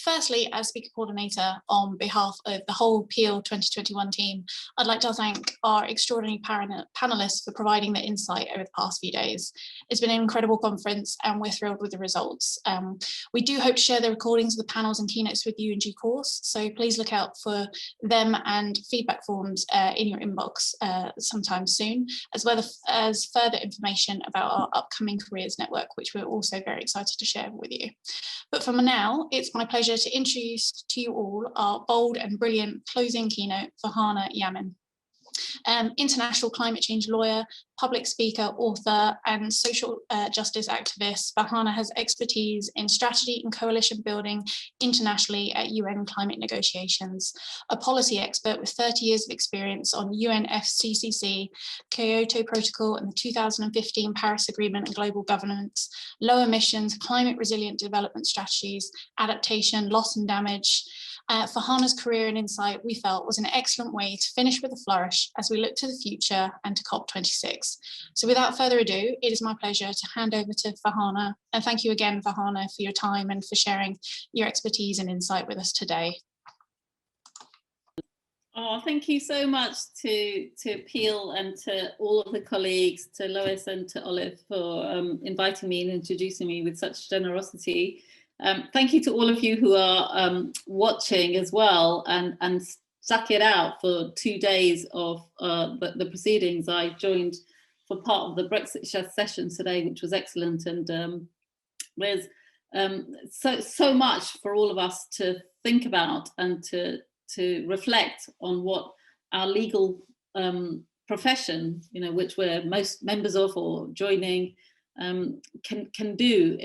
Firstly, as speaker coordinator on behalf of the whole PIEL 2021 team, I'd like to thank our extraordinary panelists for providing their insight over the past few days. It's been an incredible conference and we're thrilled with the results. We do hope to share the recordings of the panels and keynotes with you in due course, so please look out for them and feedback forms in your inbox sometime soon, as well as further information about our upcoming Careers Network, which we're also very excited to share with you. But for now, it's my pleasure to introduce to you all our bold and brilliant closing keynote, Farhana Yamin. International climate change lawyer, public speaker, author, and social justice activist, Farhana has expertise in strategy and coalition building internationally at UN climate negotiations, a policy expert with 30 years of experience on UNFCCC, Kyoto Protocol and the 2015 Paris Agreement and global governance, low emissions, climate resilient development strategies, adaptation, loss and damage. Farhana's career and insight, we felt, was an excellent way to finish with a flourish as we look to the future and to COP26. So without further ado, it is my pleasure to hand over to Farhana. And thank you again, Farhana, for your time and for sharing your expertise and insight with us today. Oh, thank you so much to PIEL and to all of the colleagues, to Lois and to Olive for inviting me and introducing me with such generosity. Thank you to all of you who are watching as well and stuck it out for 2 days of the proceedings. I joined for part of the Brexit session today, which was excellent. And there's so much for all of us to think about and to reflect on what our legal profession, which we're most members of or joining, can do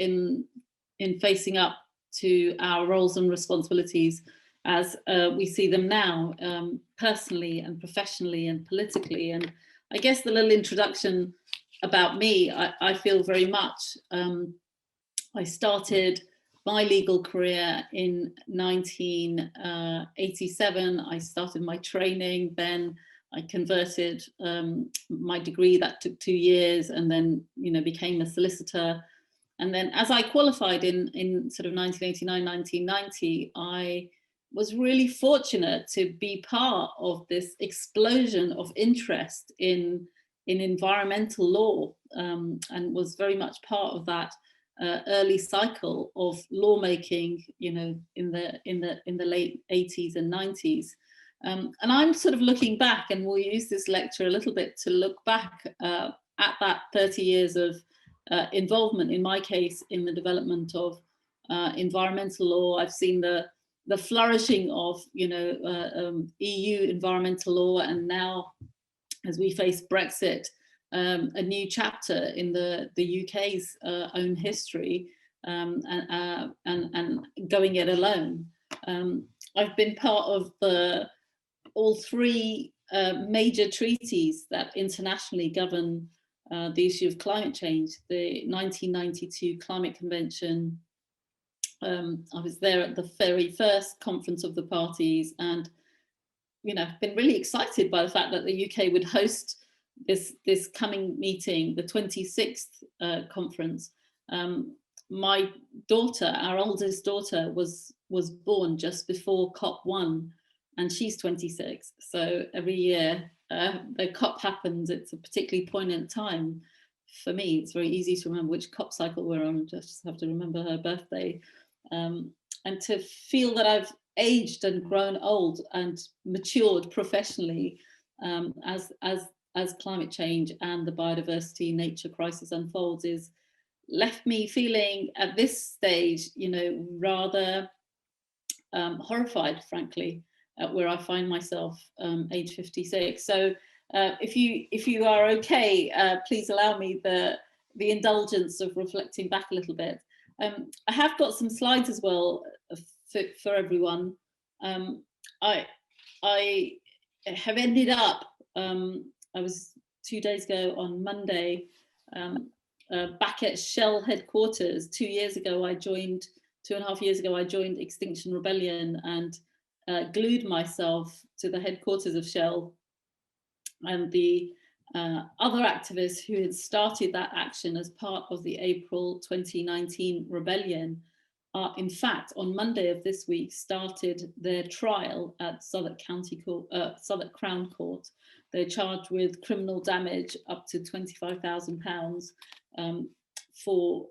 in facing up to our roles and responsibilities as we see them now, personally and professionally and politically. And I guess the little introduction about me, I feel very much, I started my legal career in 1987. I started my training, then I converted my degree, that took 2 years, and then became a solicitor. And then as I qualified in sort of 1989, 1990, I was really fortunate to be part of this explosion of interest in environmental law, and was very much part of that early cycle of lawmaking, in the late 80s and 90s. And I'm sort of looking back, and we'll use this lecture a little bit to look back at that 30 years of involvement, in my case, in the development of environmental law. I've seen the flourishing of EU environmental law, and now, as we face Brexit, a new chapter in the UK's own history, and going it alone. I've been part of all 3 major treaties that internationally govern the issue of climate change. The 1992 Climate Convention, I was there at the very first conference of the parties, and I've been really excited by the fact that the UK would host this coming meeting, the 26th conference. My daughter, our oldest daughter, was born just before COP1, and she's 26. So every year the COP happens, it's a particularly poignant time for me. It's very easy to remember which COP cycle we're on, just have to remember her birthday. And to feel that I've aged and grown old and matured professionally as climate change and the biodiversity nature crisis unfolds, is left me feeling at this stage, rather horrified, frankly, at where I find myself, age 56. So if you are okay, please allow me the indulgence of reflecting back a little bit. I have got some slides as well for everyone. I have ended up, I was 2 days ago on Monday, back at Shell headquarters. 2 years ago, 2.5 years ago, I joined Extinction Rebellion and glued myself to the headquarters of Shell. And the other activists who had started that action as part of the April 2019 rebellion in fact, on Monday of this week, started their trial at Southwark Crown Court. They're charged with criminal damage up to £25,000 for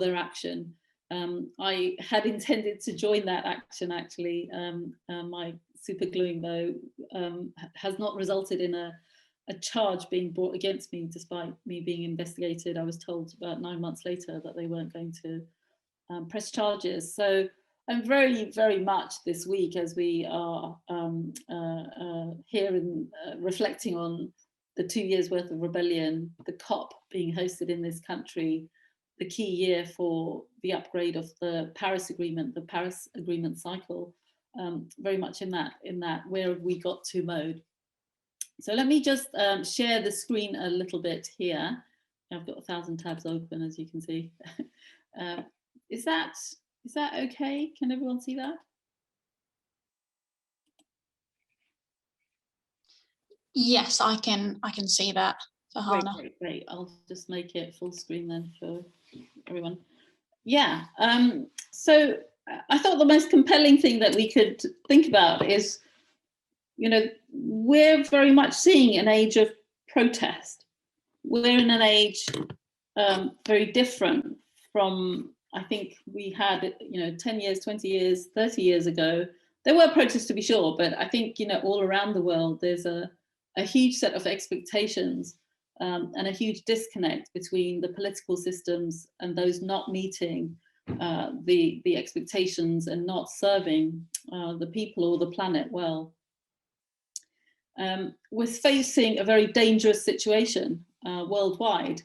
their action. I had intended to join that action, actually. My super gluing, though, has not resulted in a charge being brought against me, despite me being investigated. I was told about 9 months later that they weren't going to press charges. So I'm very, very much this week, as we are here and reflecting on the 2 years worth of rebellion, the COP being hosted in this country, the key year for the upgrade of the Paris Agreement cycle, very much in that where have we got to mode. So let me just share the screen a little bit here. I've got 1,000 tabs open, as you can see. Is that okay? Can everyone see that? Yes, I can see that, Farhana. Great. I'll just make it full screen then for everyone. Yeah. So I thought the most compelling thing that we could think about is, we're very much seeing an age of protest. We're in an age very different from, I think we had, 10 years, 20 years, 30 years ago. There were protests, to be sure, but I think, all around the world, there's a huge set of expectations and a huge disconnect between the political systems and those not meeting the expectations and not serving the people or the planet well. We're facing a very dangerous situation worldwide.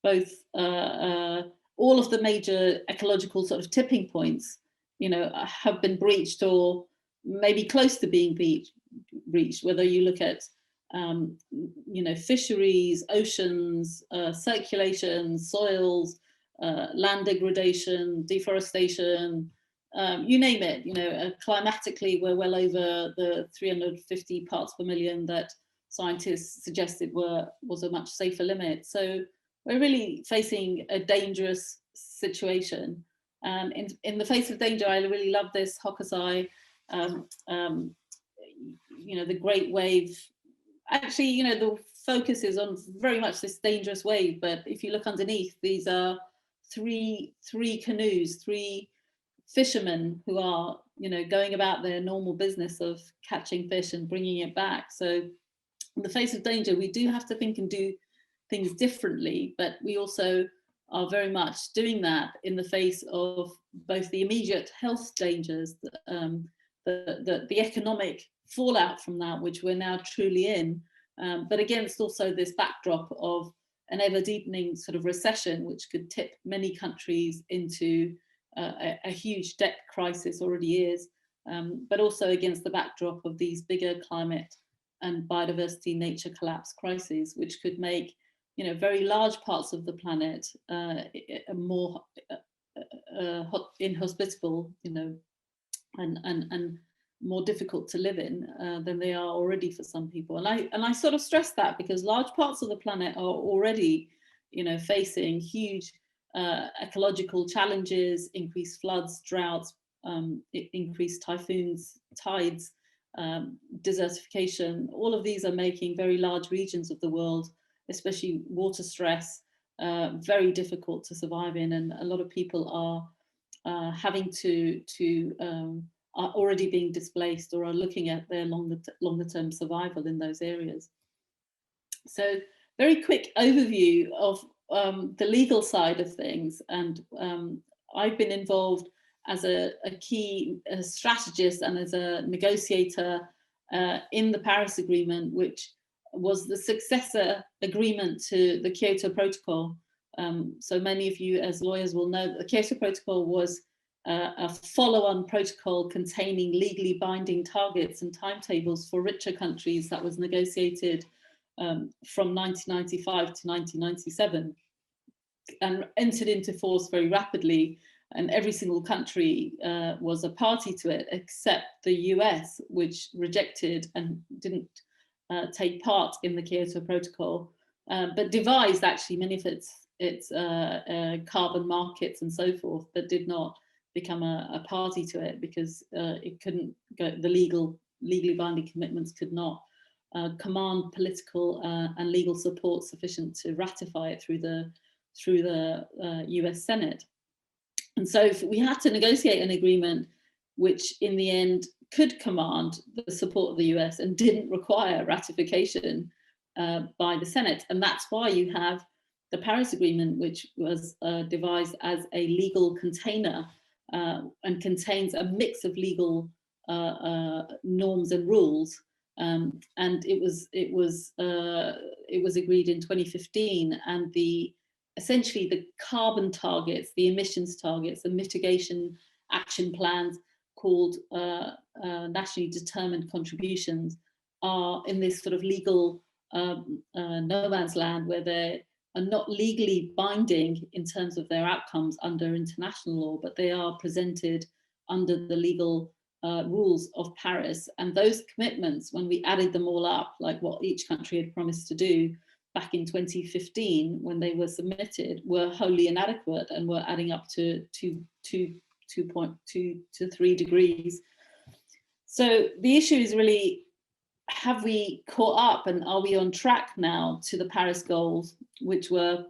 Both all of the major ecological sort of tipping points, have been breached or maybe close to being breached. Whether you look at, fisheries, oceans, circulation, soils, land degradation, deforestation. You name it, climatically, we're well over the 350 parts per million that scientists suggested was a much safer limit. So we're really facing a dangerous situation. And in the face of danger, I really love this Hokusai, the great wave. Actually, the focus is on very much this dangerous wave, but if you look underneath, these are three canoes, three fishermen who are, going about their normal business of catching fish and bringing it back. So in the face of danger, we do have to think and do things differently, but we also are very much doing that in the face of both the immediate health dangers, the economic fallout from that, which we're now truly in, but against also this backdrop of an ever deepening sort of recession, which could tip many countries into a huge debt crisis, already is, but also against the backdrop of these bigger climate and biodiversity nature collapse crises, which could make very large parts of the planet more inhospitable, and more difficult to live in than they are already for some people. And I sort of stress that because large parts of the planet are already, facing huge ecological challenges, increased floods, droughts, increased typhoons, tides, desertification. All of these are making very large regions of the world, especially water stress, very difficult to survive in, and a lot of people are having are already being displaced or are looking at their longer term survival in those areas. So very quick overview of the legal side of things, and I've been involved as a key strategist and as a negotiator in the Paris Agreement, which was the successor agreement to the Kyoto Protocol. So many of you as lawyers will know that the Kyoto Protocol was a follow-on protocol containing legally binding targets and timetables for richer countries that was negotiated from 1995 to 1997 and entered into force very rapidly. And every single country was a party to it, except the US, which rejected and didn't take part in the Kyoto Protocol, but devised actually many of its carbon markets and so forth, but did not become a party to it because it couldn't go, the legally binding commitments could not command political and legal support sufficient to ratify it through the US Senate. And so we had to negotiate an agreement which in the end could command the support of the US and didn't require ratification by the Senate. And that's why you have the Paris Agreement, which was devised as a legal container and contains a mix of legal norms and rules. And it was agreed in 2015, and essentially the carbon targets, the emissions targets, the mitigation action plans called nationally determined contributions are in this sort of legal no man's land where they are not legally binding in terms of their outcomes under international law, but they are presented under the legal rules of Paris. And those commitments, when we added them all up, like what each country had promised to do back in 2015, when they were submitted, were wholly inadequate and were adding up to 2.2 to 3 degrees. So the issue is really, have we caught up and are we on track now to the Paris goals, which were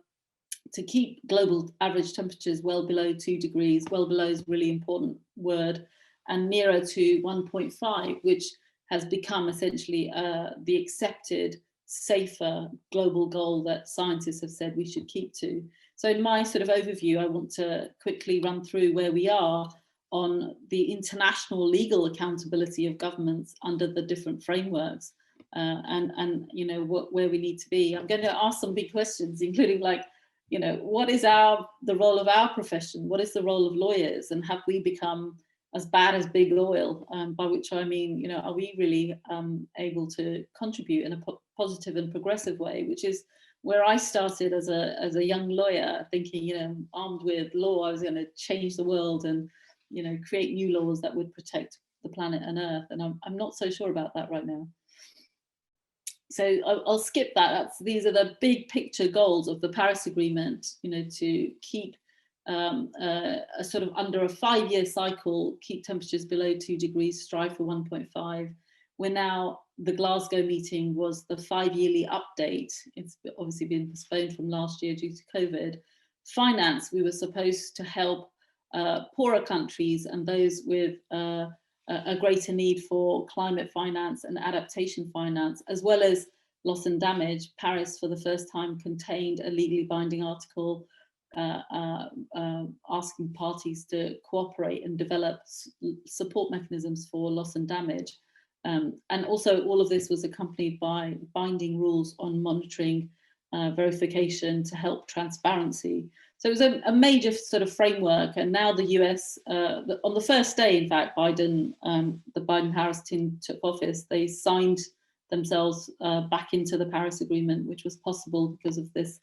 to keep global average temperatures well below 2 degrees, well below is a really important word, and nearer to 1.5, which has become essentially the accepted, safer global goal that scientists have said we should keep to. So in my sort of overview, I want to quickly run through where we are on the international legal accountability of governments under the different frameworks and you know, where we need to be. I'm going to ask some big questions, including like, you know, what is the role of our profession? What is the role of lawyers? And have we become as bad as big oil? By which I mean, you know, are we really able to contribute in a positive and progressive way, which is where I started as a young lawyer, thinking, you know, armed with law, I was going to change the world and, you know, create new laws that would protect the planet and Earth. And I'm not so sure about that right now. So I'll skip that. These are the big picture goals of the Paris Agreement, you know, to keep a sort of under a 5-year cycle, keep temperatures below 2 degrees, strive for 1.5. We're now, the Glasgow meeting was the 5-yearly update. It's obviously been postponed from last year due to COVID. Finance, we were supposed to help poorer countries and those with a greater need for climate finance and adaptation finance, as well as loss and damage. Paris, for the first time, contained a legally binding article asking parties to cooperate and develop support mechanisms for loss and damage. And also all of this was accompanied by binding rules on monitoring, verification to help transparency. So it was a major sort of framework. And now the US, on the first day, in fact, the Biden-Harris team took office, they signed themselves back into the Paris Agreement, which was possible because of this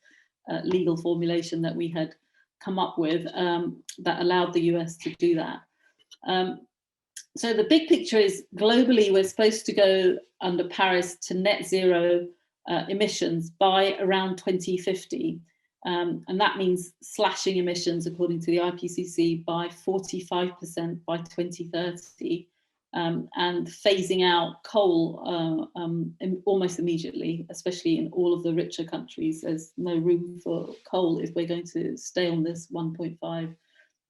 legal formulation that we had come up with that allowed the US to do that. So the big picture is globally, we're supposed to go under Paris to net zero emissions by around 2050. And that means slashing emissions, according to the IPCC, by 45% by 2030. And phasing out coal almost immediately, especially in all of the richer countries. There's no room for coal if we're going to stay on this 1.5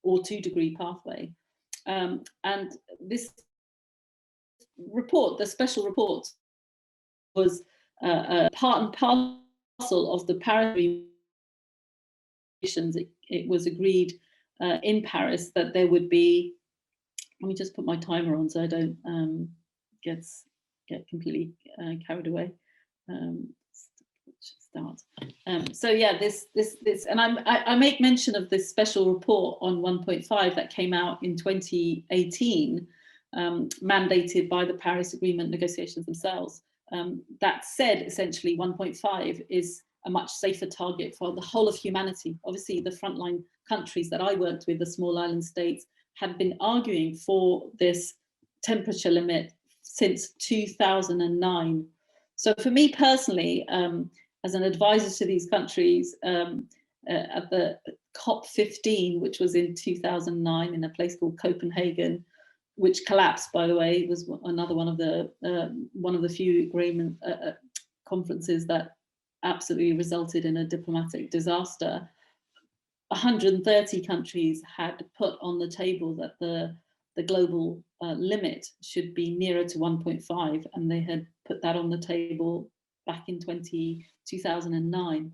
or 2 degree pathway. And this report, the special report, was part and parcel of the Paris Agreement. It was agreed in Paris that there would be, let me just put my timer on so I don't get completely carried away. Start. So yeah, this, and I make mention of this special report on 1.5 that came out in 2018, mandated by the Paris Agreement negotiations themselves. That said, essentially 1.5 is a much safer target for the whole of humanity. Obviously, the frontline countries that I worked with, the small island states, had been arguing for this temperature limit since 2009. So for me personally, as an advisor to these countries, at the COP15, which was in 2009 in a place called Copenhagen, which collapsed, by the way. It was another one of the few agreement conferences that absolutely resulted in a diplomatic disaster. 130 countries had put on the table that the global limit should be nearer to 1.5, and they had put that on the table back in 2009.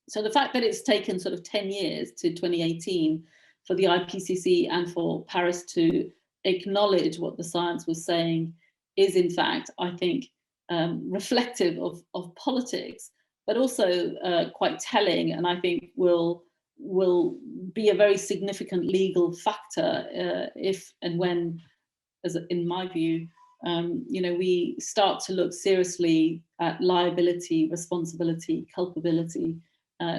So the fact that it's taken sort of 10 years to 2018 for the IPCC and for Paris to acknowledge what the science was saying is, in fact, I think, reflective of politics, but also quite telling, and I think will be a very significant legal factor if and when, as in my view, we start to look seriously at liability, responsibility, culpability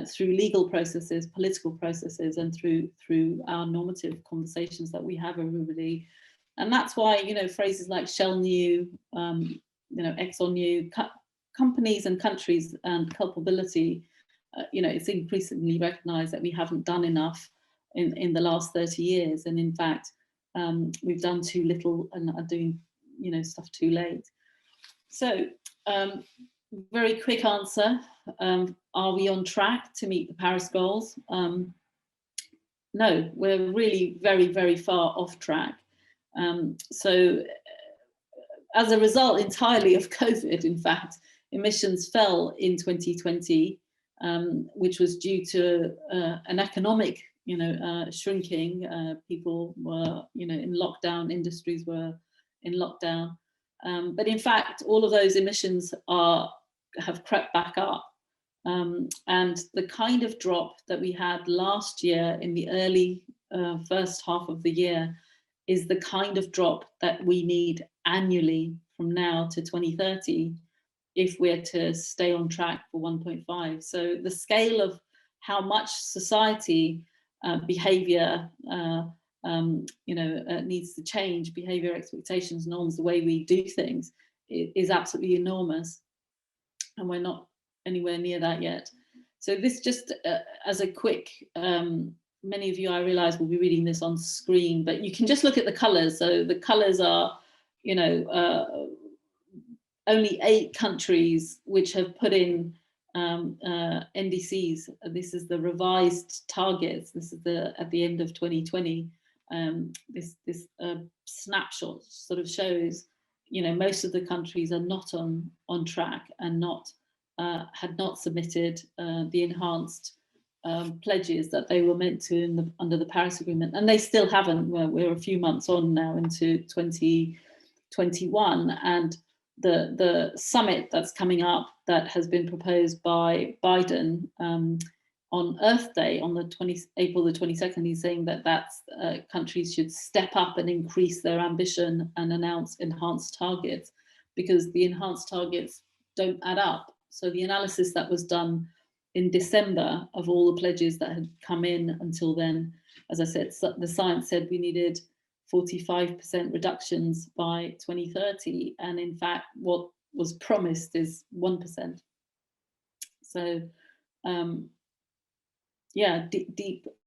through legal processes, political processes, and through our normative conversations that we have everybody. And that's why, phrases like Shell knew, Exxon knew, companies and countries and culpability, it's increasingly recognized that we haven't done enough in the last 30 years. And in fact, we've done too little and are doing, stuff too late. So very quick answer. Are we on track to meet the Paris goals? No, we're really very, very far off track. So as a result entirely of COVID, in fact, emissions fell in 2020, which was due to an economic, shrinking. People were, in lockdown, industries were in lockdown. But in fact, all of those emissions have crept back up. And the kind of drop that we had last year in the early first half of the year is the kind of drop that we need annually from now to 2030 if we're to stay on track for 1.5. So the scale of how much society behavior needs to change, behavior, expectations, norms, the way we do things is absolutely enormous. And we're not anywhere near that yet. So this just as a quick, many of you, I realize, will be reading this on screen, but you can just look at the colors. So the colors are, only 8 countries which have put in NDCs. This is the revised targets. This is at the end of 2020. This snapshot sort of shows, most of the countries are not on track and had not submitted the enhanced pledges that they were meant to under the Paris Agreement, and they still haven't. We're a few months on now into 2021, and the summit that's coming up that has been proposed by Biden on Earth Day on April the 22nd, he's saying that countries should step up and increase their ambition and announce enhanced targets, because the enhanced targets don't add up. So the analysis that was done in December of all the pledges that had come in until then, as I said, the science said we needed 45% reductions by 2030, and in fact what was promised is 1%. So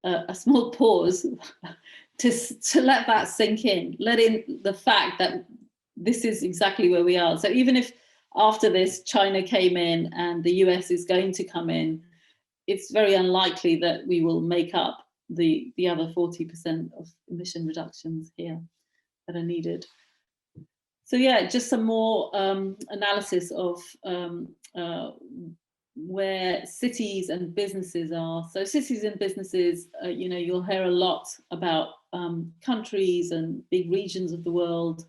a small pause to let that sink in, let in the fact that this is exactly where we are. So even if after this China came in and the US is going to come in, it's very unlikely that we will make up the other 40% of emission reductions here that are needed. So yeah, just some more analysis of where cities and businesses are. So cities and businesses, you'll hear a lot about countries and big regions of the world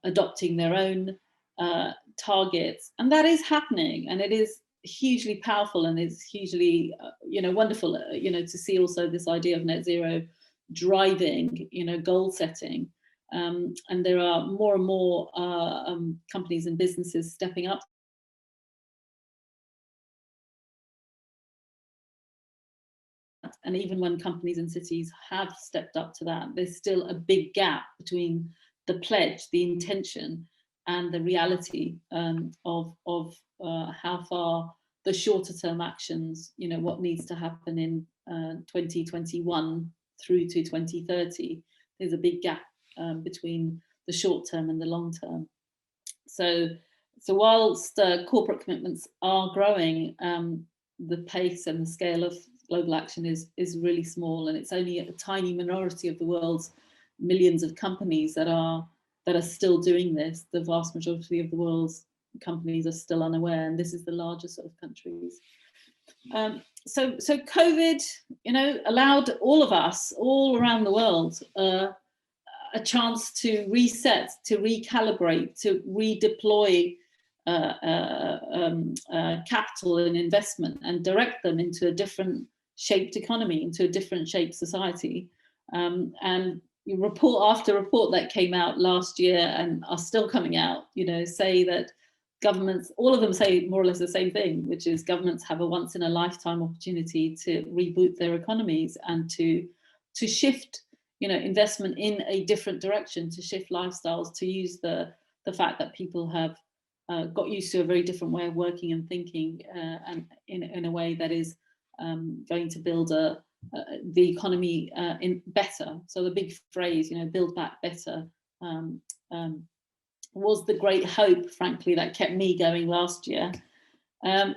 adopting their own targets, and that is happening, and it is hugely powerful, and it's hugely wonderful to see also this idea of net zero driving goal setting, and there are more and more companies and businesses stepping up. And even when companies and cities have stepped up to that, there's still a big gap between the pledge, the intention, and the reality of how far the shorter term actions, you know, what needs to happen in 2021 through to 2030. There's a big gap between the short term and the long term. So whilst corporate commitments are growing, the pace and the scale of global action is really small, and it's only a tiny minority of the world's millions of companies that are still doing this. The vast majority of the world's companies are still unaware, and this is the largest of countries. So COVID, you know, allowed all of us all around the world a chance to reset, to recalibrate, to redeploy capital and investment and direct them into a different shaped economy, into a different shaped society. And report after report that came out last year and are still coming out, you know, say that governments, all of them say more or less the same thing, which is governments have a once in a lifetime opportunity to reboot their economies and to shift, you know, investment in a different direction, to shift lifestyles, to use the fact that people have got used to a very different way of working and thinking, and in a way that is going to build the economy in better. So the big phrase, you know, build back better, was the great hope, frankly, that kept me going last year. And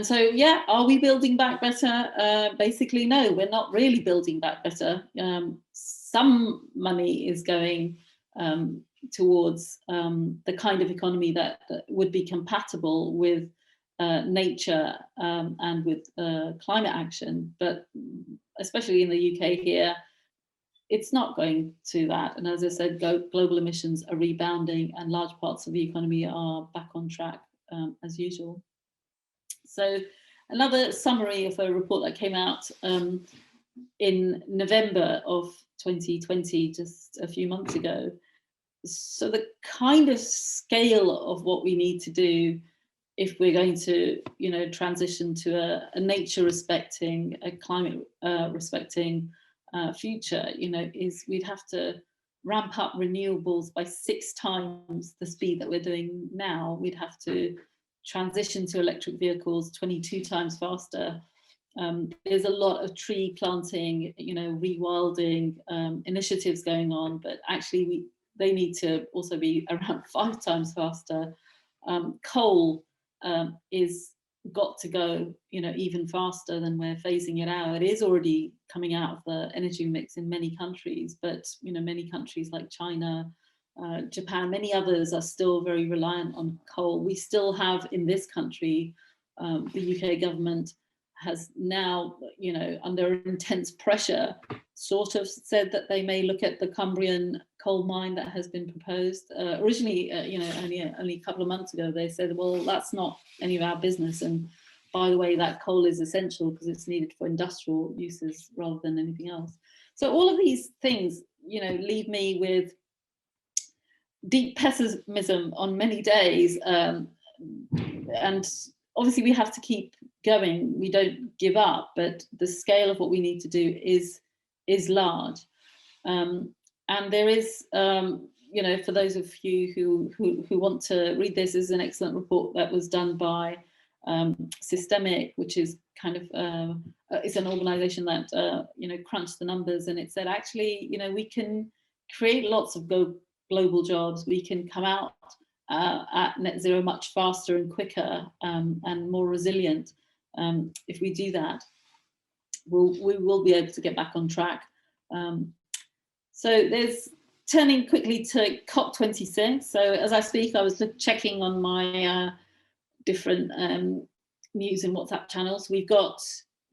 so, yeah, are we building back better? Basically, no, we're not really building back better. Some money is going towards the kind of economy that would be compatible with nature and with climate action, but especially in the UK here, it's not going to that. And as I said, global emissions are rebounding and large parts of the economy are back on track as usual. So another summary of a report that came out in November of 2020, just a few months ago. So the kind of scale of what we need to do if we're going to, you know, transition to a nature respecting, a climate respecting future, you know, is we'd have to ramp up renewables by 6 times the speed that we're doing now. We'd have to transition to electric vehicles 22 times faster. There's a lot of tree planting, you know, rewilding initiatives going on, but actually they need to also be around 5 times faster. Coal is got to go, you know, even faster than we're phasing it out. It is already coming out of the energy mix in many countries, but, you know, many countries like China, Japan, many others are still very reliant on coal. We still have in this country, the UK government has now, you know, under intense pressure, sort of said that they may look at the Cumbrian coal mine that has been proposed. Originally, you know, only a couple of months ago, they said, well, that's not any of our business. And by the way, that coal is essential because it's needed for industrial uses rather than anything else. So all of these things, you know, leave me with deep pessimism on many days. And obviously we have to keep going. We don't give up, but the scale of what we need to do is large. And there is, you know, for those of you who want to read this, is an excellent report that was done by Systemic, which is kind of, it's an organization that, you know, crunched the numbers, and it said, actually, you know, we can create lots of global jobs. We can come out at net zero much faster and quicker and more resilient. If we do that, we will be able to get back on track. So there's turning quickly to COP26. So as I speak, I was checking on my different news and WhatsApp channels. We've got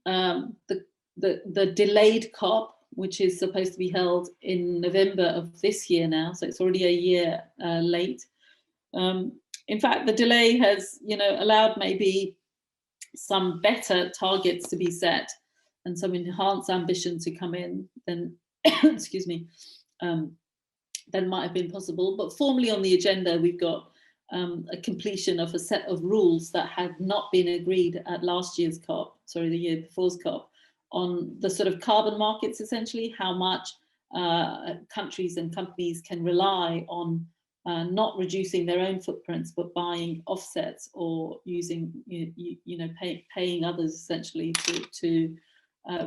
the delayed COP, which is supposed to be held in November of this year now. So it's already a year late. In fact, the delay has, you know, allowed maybe some better targets to be set and some enhanced ambition to come in than, excuse me, than might have been possible. But formally on the agenda, we've got a completion of a set of rules that had not been agreed at last year's COP, sorry, the year before's COP, on the sort of carbon markets, essentially, how much countries and companies can rely on not reducing their own footprints, but buying offsets or using, paying others essentially to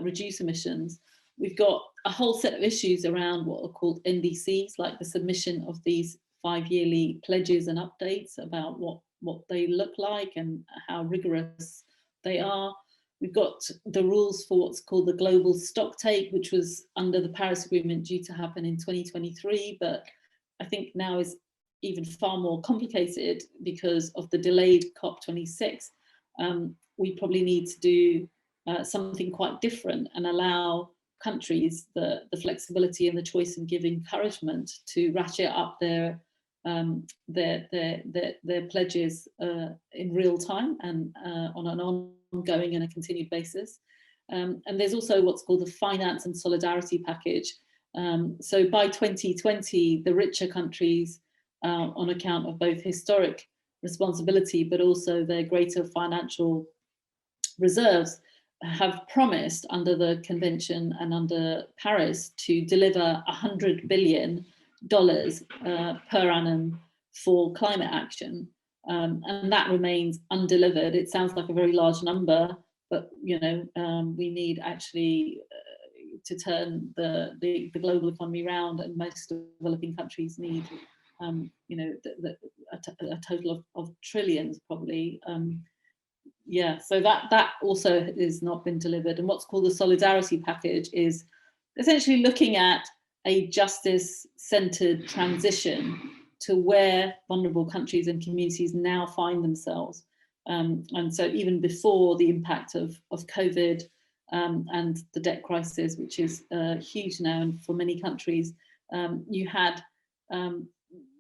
reduce emissions. We've got a whole set of issues around what are called NDCs, like the submission of these 5-yearly pledges and updates about what they look like and how rigorous they are. We've got the rules for what's called the global stocktake, which was under the Paris Agreement due to happen in 2023, but I think now is even far more complicated because of the delayed COP26. We probably need to do something quite different and allow countries the flexibility and the choice and give encouragement to ratchet up their pledges in real time and on an ongoing and a continued basis. And there's also what's called the finance and solidarity package. So by 2020, the richer countries, on account of both historic responsibility, but also their greater financial reserves, have promised under the convention and under Paris to deliver $100 billion per annum for climate action. And that remains undelivered. It sounds like a very large number, but we need actually to turn the global economy round, and most developing countries need a total of trillions probably. So that also has not been delivered. And what's called the solidarity package is essentially looking at a justice-centered transition to where vulnerable countries and communities now find themselves. And so even before the impact of COVID and the debt crisis, which is huge now and for many countries, you had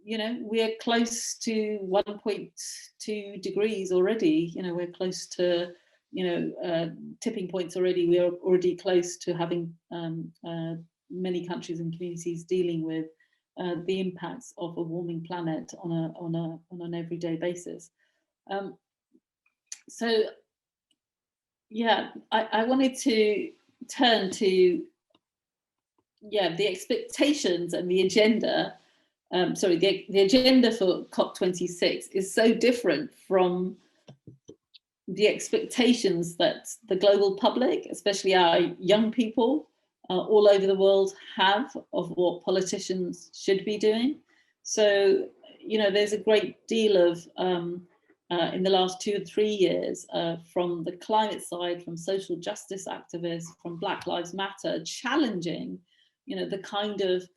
we're close to 1.2 degrees already. We're close to, tipping points already. We are already close to having many countries and communities dealing with the impacts of a warming planet on an everyday basis. I wanted to turn to the expectations and the agenda. The agenda for COP26 is so different from the expectations that the global public, especially our young people all over the world, have of what politicians should be doing. So, there's a great deal of, in the last 2 or 3 years, from the climate side, from social justice activists, from Black Lives Matter, challenging, the kind of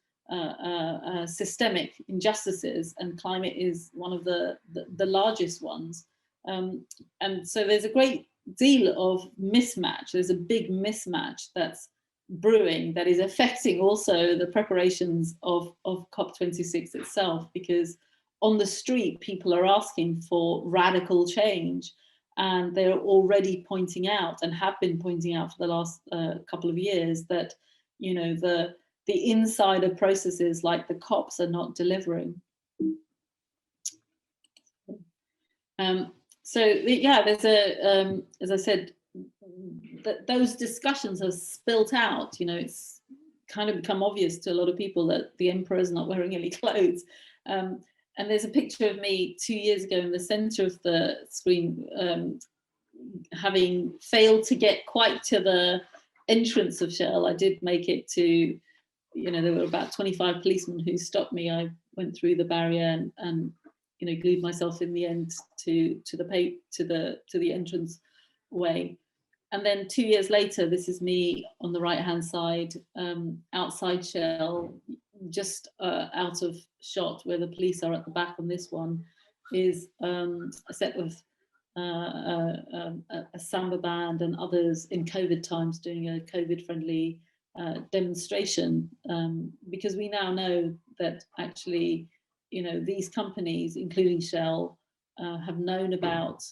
systemic injustices, and climate is one of the largest ones. And so there's a great deal of mismatch. There's a big mismatch that's brewing that is affecting also the preparations of COP26 itself, because on the street people are asking for radical change, and they're already pointing out, and have been pointing out for the last couple of years, that the insider processes like the COPs are not delivering. There's as I said, those discussions have spilt out. It's kind of become obvious to a lot of people that the emperor's not wearing any clothes. And there's a picture of me 2 years ago in the center of the screen, having failed to get quite to the entrance of Shell. I did make it to, there were about 25 policemen who stopped me. I went through the barrier and glued myself in the end to the entrance way. And then 2 years later, this is me on the right-hand side, outside Shell, just out of shot where the police are at the back on this one, is a set of a samba band and others in COVID times doing a COVID-friendly demonstration, because we now know that actually, these companies, including Shell, have known about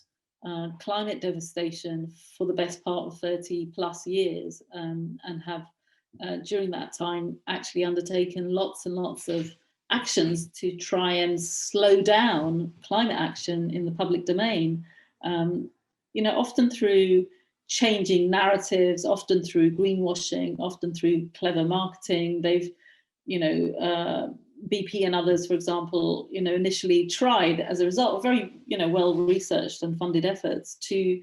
climate devastation for the best part of 30 plus years, and have during that time actually undertaken lots and lots of actions to try and slow down climate action in the public domain, often through changing narratives, often through greenwashing, often through clever marketing. They've BP and others, for example, initially tried, as a result of very, well researched and funded efforts, to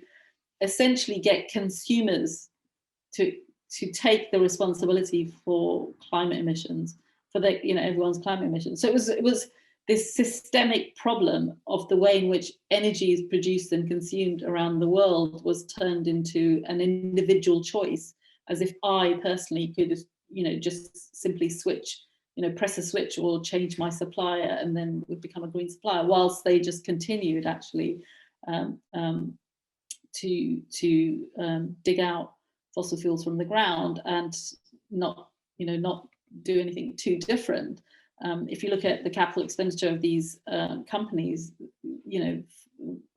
essentially get consumers to take the responsibility for climate emissions, for everyone's climate emissions. So it was this systemic problem of the way in which energy is produced and consumed around the world was turned into an individual choice, as if I personally could, just simply switch, press a switch or change my supplier and then would become a green supplier, whilst they just continued actually to dig out fossil fuels from the ground and not do anything too different. If you look at the capital expenditure of these companies,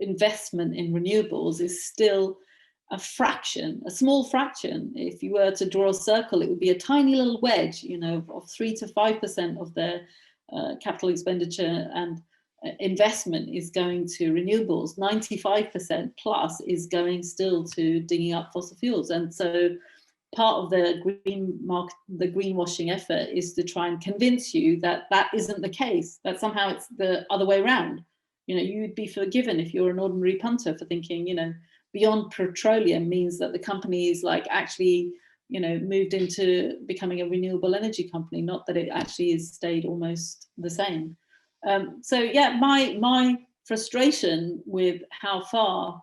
investment in renewables is still a small fraction. If you were to draw a circle, it would be a tiny little wedge, of 3 to 5% of their capital expenditure and investment is going to renewables. 95% plus is going still to digging up fossil fuels. And so part of the greenwashing effort is to try and convince you that that isn't the case, that somehow it's the other way around. You'd be forgiven if you're an ordinary punter for thinking, beyond petroleum means that the company is actually, moved into becoming a renewable energy company, not that it actually has stayed almost the same. So yeah, my frustration with how far,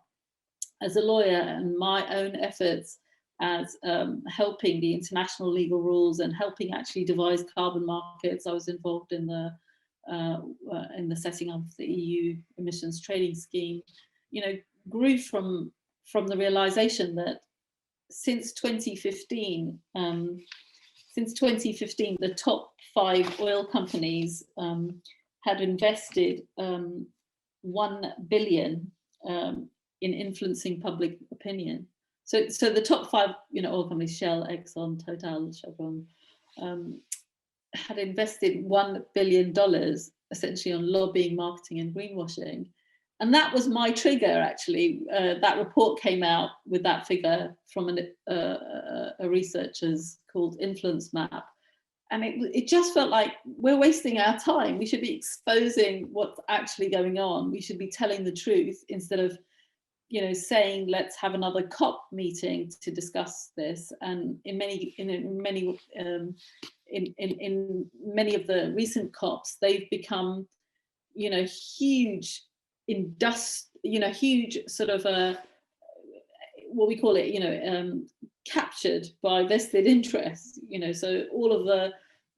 as a lawyer, and my own efforts as helping the international legal rules and helping actually devise carbon markets. I was involved in the setting up of the EU emissions trading scheme, grew from the realization that since 2015, the top 5 oil companies had invested 1 billion in influencing public opinion. So the top 5, oil companies, Shell, Exxon, Total, Chevron, had invested $1 billion essentially on lobbying, marketing, and greenwashing. And that was my trigger, actually. That report came out with that figure from a researcher's called Influence Map. And it just felt like we're wasting our time. We should be exposing what's actually going on. We should be telling the truth instead of, saying let's have another COP meeting to discuss this. And in many of the recent COPs, they've become, huge huge sort of what we call it, captured by vested interests. So all of the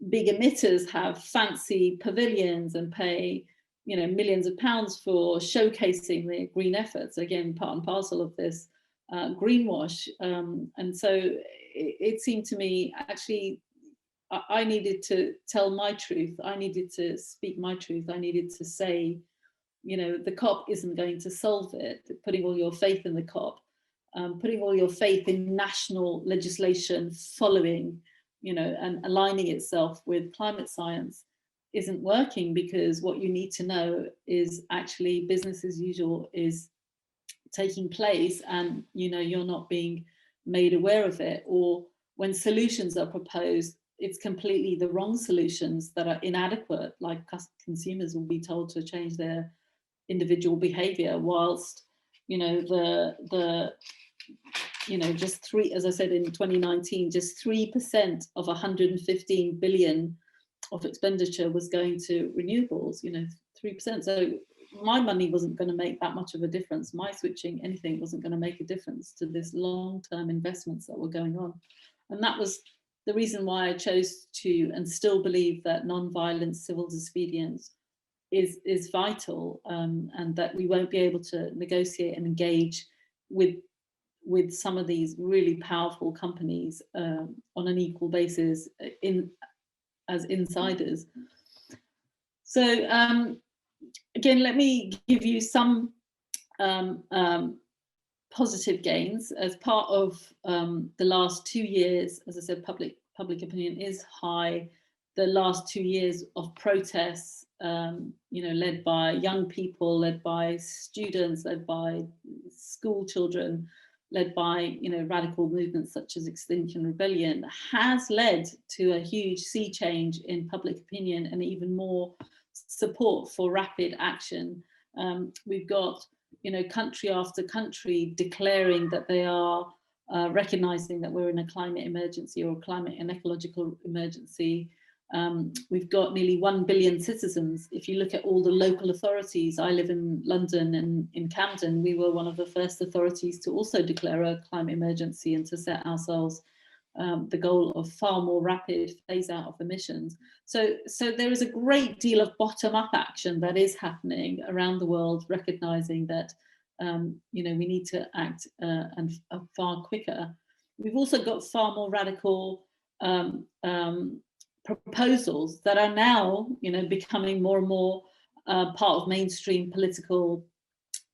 big emitters have fancy pavilions and pay millions of pounds for showcasing their green efforts, again part and parcel of this greenwash. And so it seemed to me, actually, I needed to tell my truth. I needed to speak my truth. I needed to say, the COP isn't going to solve it. Putting all your faith in the COP, putting all your faith in national legislation following, and aligning itself with climate science isn't working, because what you need to know is actually business as usual is taking place, and you're not being made aware of it. Or when solutions are proposed, it's completely the wrong solutions that are inadequate, like consumers will be told to change their individual behavior, whilst just three, as I said, in 2019, just 3% of 115 billion of expenditure was going to renewables, 3%. So my money wasn't going to make that much of a difference. My switching anything wasn't going to make a difference to this long-term investments that were going on. And that was the reason why I chose to, and still believe, that non-violent civil disobedience is vital, and that we won't be able to negotiate and engage with some of these really powerful companies on an equal basis as insiders. So again, let me give you some positive gains. As part of the last 2 years, as I said, public opinion is high. The last 2 years of protests, led by young people, led by students, led by school children, led by, you know, radical movements such as Extinction Rebellion, has led to a huge sea change in public opinion and even more support for rapid action. We've got, you know, country after country declaring that they are recognizing that we're in a climate emergency or climate and ecological emergency. We've got nearly 1 billion citizens. If you look at all the local authorities, I live in London, and in Camden, we were one of the first authorities to also declare a climate emergency and to set ourselves the goal of far more rapid phase out of emissions. So there is a great deal of bottom-up action that is happening around the world, recognizing that you know, we need to act and far quicker. We've also got far more radical proposals that are now, you know, becoming more and more part of mainstream political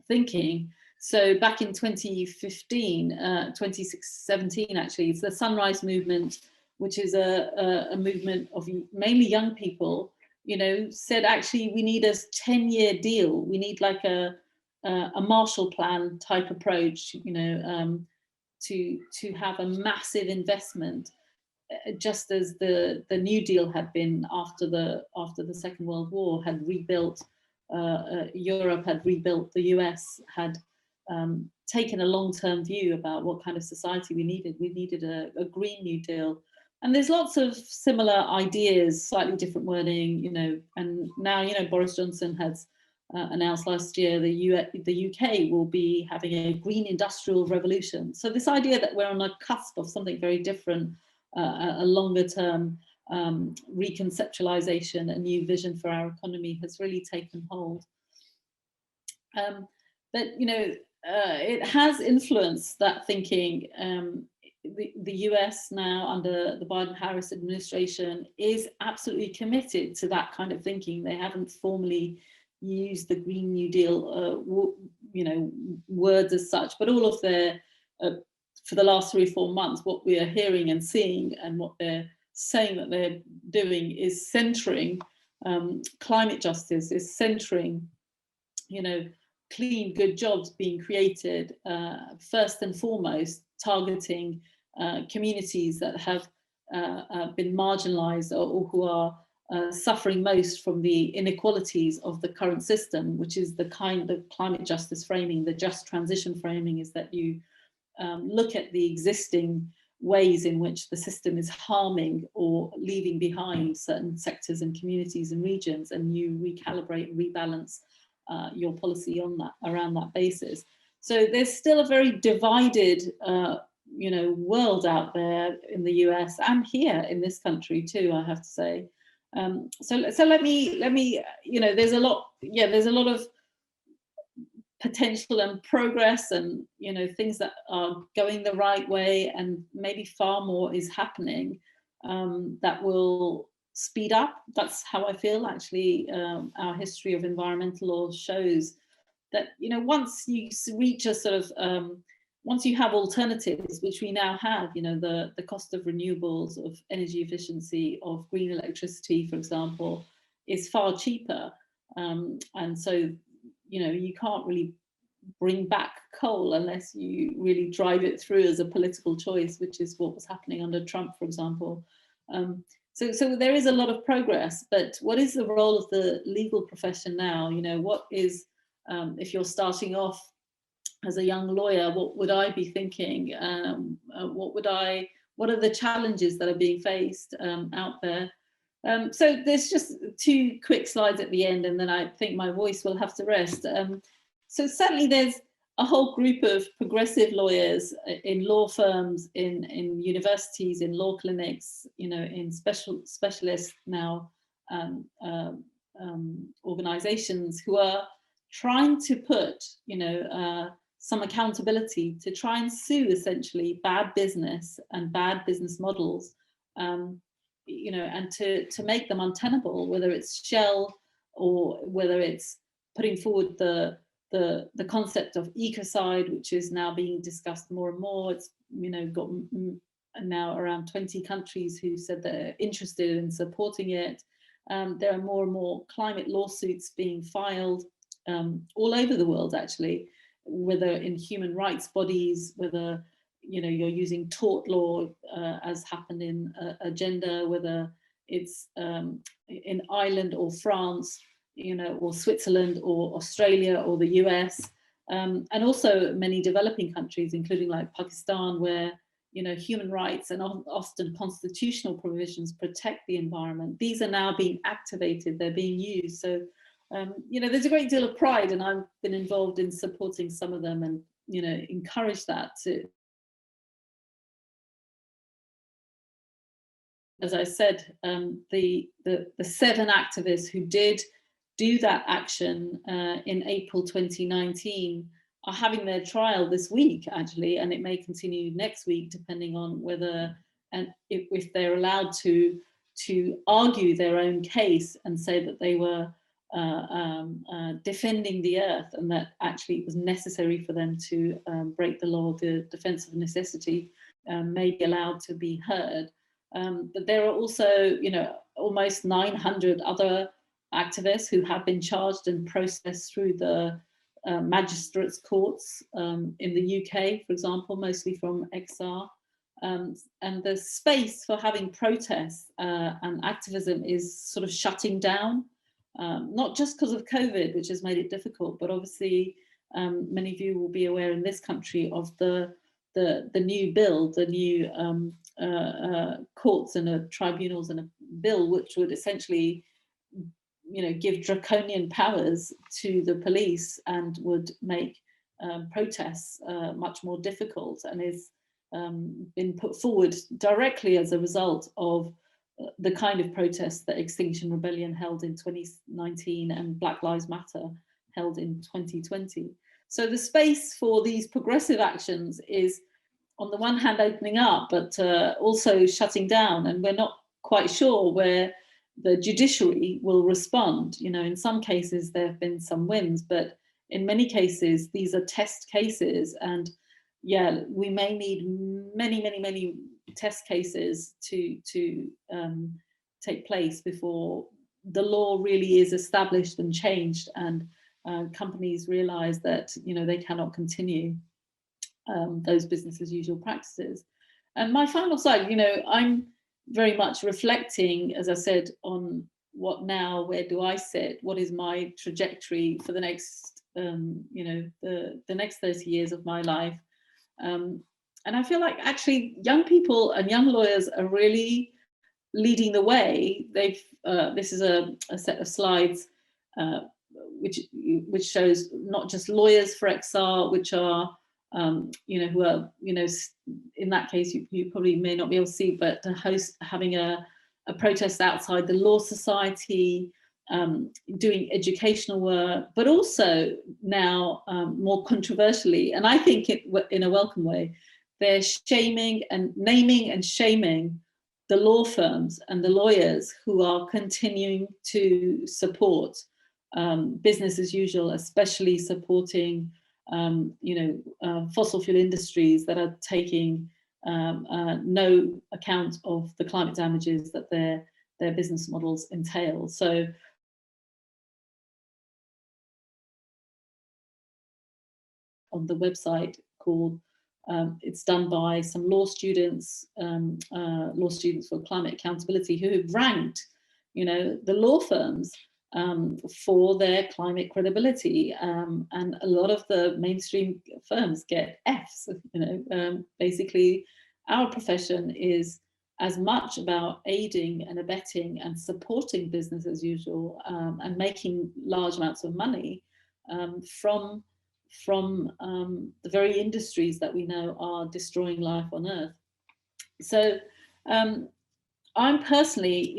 thinking. So back in 2017 actually, it's the Sunrise Movement, which is a movement of mainly young people, you know, said actually we need a 10-year deal. We need like a Marshall Plan type approach, you know, to have a massive investment, just as the New Deal had been after the Second World War, had rebuilt Europe, had rebuilt the US, had taken a long-term view about what kind of society we needed. We needed a Green New Deal. And there's lots of similar ideas, slightly different wording, you know, and now, you know, Boris Johnson has announced last year the UK will be having a green industrial revolution. So this idea that we're on a cusp of something very different, a longer term reconceptualization, a new vision for our economy has really taken hold. But, you know, it has influenced that thinking. The US now, under the Biden-Harris administration, is absolutely committed to that kind of thinking. They haven't formally used the Green New Deal, you know, words as such, but all of their, for the last 3 or 4 months, what we are hearing and seeing and what they're saying that they're doing is centering climate justice, is centering, you know, clean, good jobs being created, first and foremost, targeting communities that have been marginalized or who are suffering most from the inequalities of the current system, which is the kind of climate justice framing, the just transition framing, is that you look at the existing ways in which the system is harming or leaving behind certain sectors and communities and regions, and you recalibrate and rebalance your policy on that, around that basis. So there's still a very divided you know, world out there in the US and here in this country too, I have to say. So let me, you know, there's a lot of potential and progress, and, you know, things that are going the right way, and maybe far more is happening that will speed up. That's how I feel, actually. Our history of environmental law shows that, you know, once you reach a sort of once you have alternatives, which we now have, you know, the cost of renewables, of energy efficiency, of green electricity, for example, is far cheaper. And so, you know, you can't really bring back coal unless you really drive it through as a political choice, which is what was happening under Trump, for example. So there is a lot of progress, but what is the role of the legal profession now? You know, what is, if you're starting off as a young lawyer, what would I be thinking? What are the challenges that are being faced out there? So there's just 2 quick slides at the end, and then I think my voice will have to rest. So certainly there's a whole group of progressive lawyers in law firms, in universities, in law clinics, you know, in specialist now organizations who are trying to put, you know, some accountability to try and sue essentially bad business and bad business models, you know, and to make them untenable, whether it's Shell or whether it's putting forward the concept of ecocide, which is now being discussed more and more. It's, you know, got now around 20 countries who said they're interested in supporting it. There are more and more climate lawsuits being filed all over the world, actually, whether in human rights bodies, whether you're using tort law as happened in Agenda, whether it's in Ireland or France, or Switzerland or Australia or the US, and also many developing countries, including like Pakistan, where human rights and often constitutional provisions protect the environment. These are now being activated, they're being used. So, there's a great deal of pride, and I've been involved in supporting some of them and, encourage that to, as I said, the 7 activists who did do that action in April 2019 are having their trial this week, actually, and it may continue next week, depending on whether and if they're allowed to argue their own case and say that they were defending the earth, and that actually it was necessary for them to break the law. The defence of necessity may be allowed to be heard. But there are also, almost 900 other activists who have been charged and processed through the magistrates courts in the UK, for example, mostly from XR. And the space for having protests and activism is sort of shutting down, not just because of COVID, which has made it difficult, but obviously many of you will be aware in this country of the new bill, the new courts and tribunals and a bill which would essentially give draconian powers to the police and would make protests much more difficult, and is been put forward directly as a result of the kind of protests that Extinction Rebellion held in 2019 and Black Lives Matter held in 2020. So the space for these progressive actions is, on the one hand, opening up, but also shutting down, and we're not quite sure where the judiciary will respond. In some cases there have been some wins, but in many cases these are test cases, and yeah, we may need many test cases to take place before the law really is established and changed, and companies realize that they cannot continue those business as usual practices. And my final slide, I'm very much reflecting, as I said, on what now, where do I sit, what is my trajectory for the next, the next 30 years of my life. And I feel like actually young people and young lawyers are really leading the way. They've, this is a set of slides which shows not just lawyers for XR, which are who are, in that case, you probably may not be able to see, but having a protest outside the Law Society, doing educational work, but also now more controversially, and I think in a welcome way, they're shaming and naming and shaming the law firms and the lawyers who are continuing to support business as usual, especially supporting fossil fuel industries that are taking no account of the climate damages that their business models entail. So on the website called, it's done by some law students for climate accountability, who have ranked, the law firms for their climate credibility, and a lot of the mainstream firms get Fs. Basically our profession is as much about aiding and abetting and supporting business as usual, and making large amounts of money from the very industries that we know are destroying life on Earth. So I'm personally,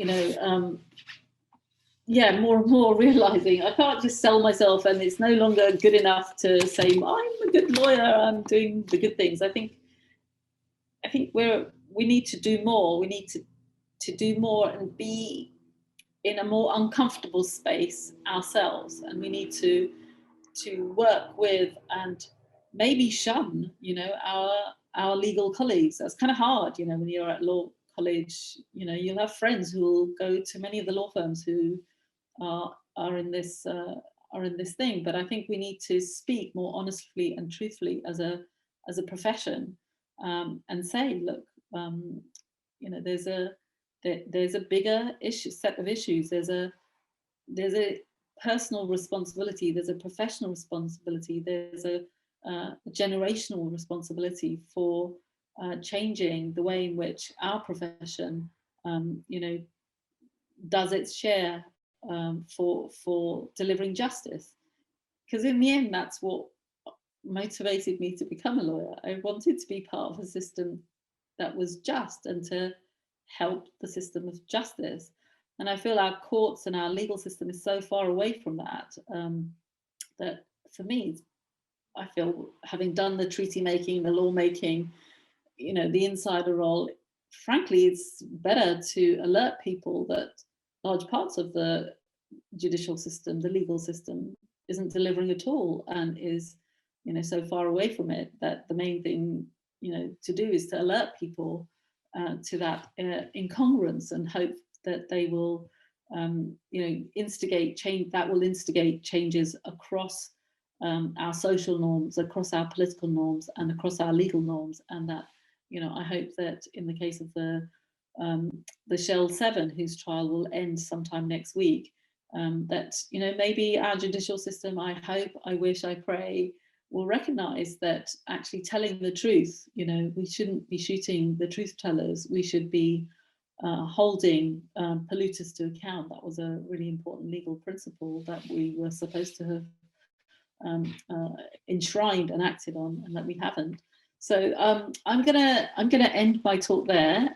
more and more realizing I can't just sell myself, and it's no longer good enough to say I'm a good lawyer, I'm doing the good things. I think we need to do more. We need to do more and be in a more uncomfortable space ourselves, and we need to work with and maybe shun, our legal colleagues. That's kind of hard, when you're at law college. You'll have friends who will go to many of the law firms who are in this are in this thing, but I think we need to speak more honestly and truthfully as a profession, and say, look, you know, there's a bigger set of issues. There's a personal responsibility, there's a professional responsibility, there's a generational responsibility for changing the way in which our profession, you know, does its share for delivering justice. Because in the end, that's what motivated me to become a lawyer. I wanted to be part of a system that was just and to help the system of justice. And I feel our courts and our legal system is so far away from that, that for me, I feel, having done the treaty making, the law making, you know, the insider role, frankly, it's better to alert people that large parts of the judicial system, the legal system, isn't delivering at all, and is, you know, so far away from it, that the main thing, you know, to do is to alert people to that incongruence, and hope that they will, you know, instigate change. That will instigate changes across our social norms, across our political norms, and across our legal norms. And that, you know, I hope that in the case of the Shell 7, whose trial will end sometime next week, that, you know, maybe our judicial system, I hope, I wish, I pray, will recognise that actually telling the truth, you know, we shouldn't be shooting the truth tellers. We should be holding polluters to account. That was a really important legal principle that we were supposed to have enshrined and acted on, and that we haven't. So I'm gonna end my talk there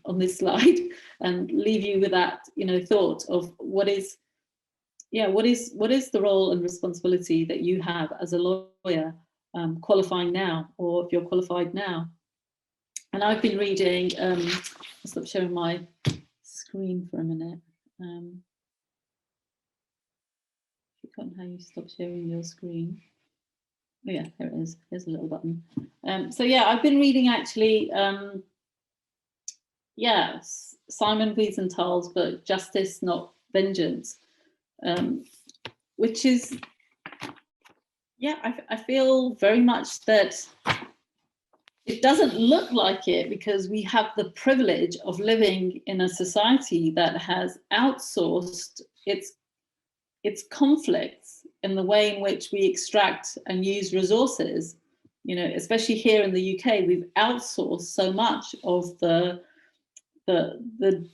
on this slide, and leave you with that, you know, thought of what is the role and responsibility that you have as a lawyer, qualifying now, or if you're qualified now. And I've been reading, I'll stop showing my screen for a minute. How you stop sharing your screen. Oh yeah, there it is. Here's a little button. So yeah, I've been reading actually, Simon Wiesenthal's book, Justice Not Vengeance, which is, I feel very much that it doesn't look like it, because we have the privilege of living in a society that has outsourced its conflicts in the way in which we extract and use resources. You know, especially here in the UK, we've outsourced so much of the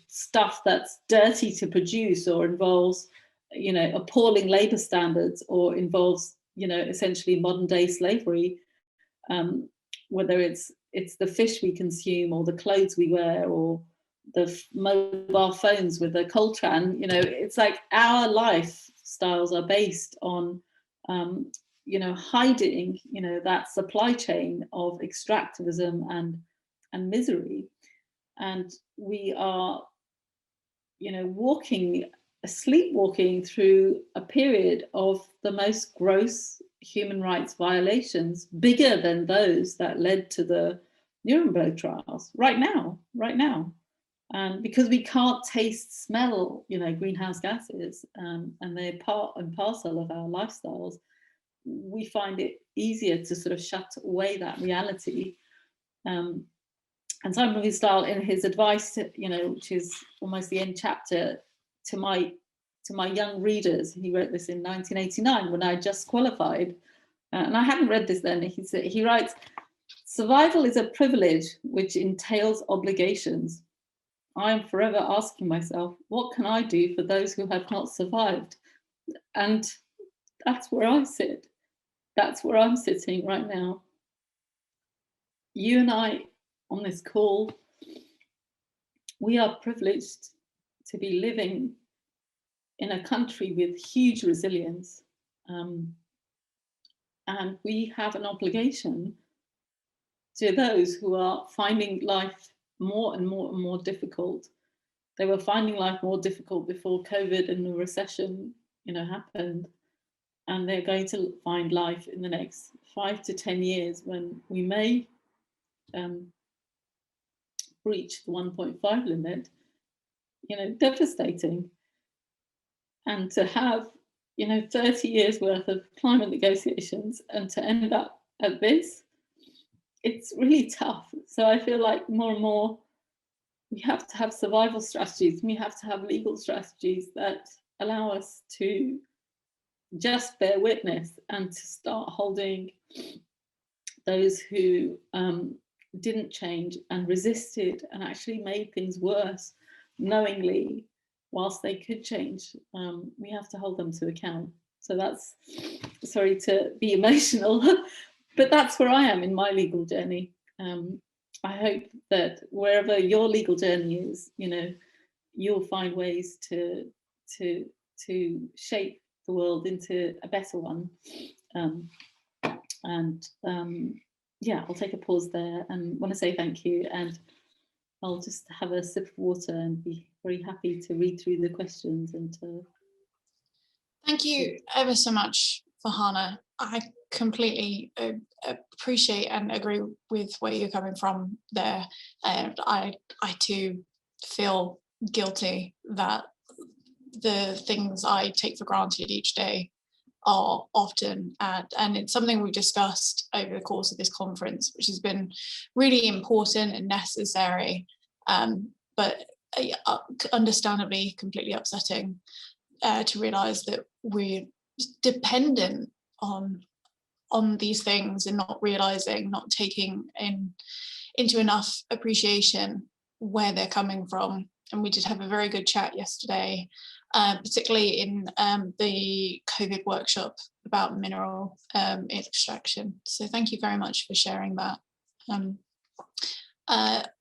stuff that's dirty to produce, or involves, you know, appalling labour standards, or involves, you know, essentially modern day slavery, whether it's the fish we consume, or the clothes we wear, or the mobile phones with the coltran. You know, it's like our lifestyles are based on, you know, hiding, you know, that supply chain of extractivism and misery. And we are, you know, sleepwalking through a period of the most gross human rights violations, bigger than those that led to the Nuremberg trials right now. And because we can't taste, smell, you know, greenhouse gases, and they're part and parcel of our lifestyles, we find it easier to sort of shut away that reality. And Simon Wiesenthal's, in his advice, you know, which is almost the end chapter, to my young readers, he wrote this in 1989 when I just qualified, and I hadn't read this then. He writes, "Survival is a privilege which entails obligations. I am forever asking myself, what can I do for those who have not survived?" And that's where I sit. That's where I'm sitting right now. You and I on this call, we are privileged to be living in a country with huge resilience. And we have an obligation to those who are finding life more and more difficult. They were finding life more difficult before COVID and the recession, you know, happened. And they're going to find life in the next 5 to 10 years when we may reach the 1.5 limit, you know, devastating. And to have 30 years worth of climate negotiations and to end up at this, it's really tough. So I feel like more and more we have to have survival strategies. We have to have legal strategies that allow us to just bear witness and to start holding those who didn't change and resisted and actually made things worse knowingly whilst they could change. We have to hold them to account. So that's, sorry to be emotional, but that's where I am in my legal journey. I hope that wherever your legal journey is, you'll find ways to shape the world into a better one. Yeah, I'll take a pause there and want to say thank you, and I'll just have a sip of water and be very happy to read through the questions and to... Thank you ever so much, Farhana. I completely appreciate and agree with where you're coming from there. And I too feel guilty that the things I take for granted each day are often and it's something we've discussed over the course of this conference, which has been really important and necessary, but understandably completely upsetting to realise that we're dependent on these things and not realising, not taking into enough appreciation where they're coming from. And we did have a very good chat yesterday, particularly in the COVID workshop about mineral extraction. So thank you very much for sharing that.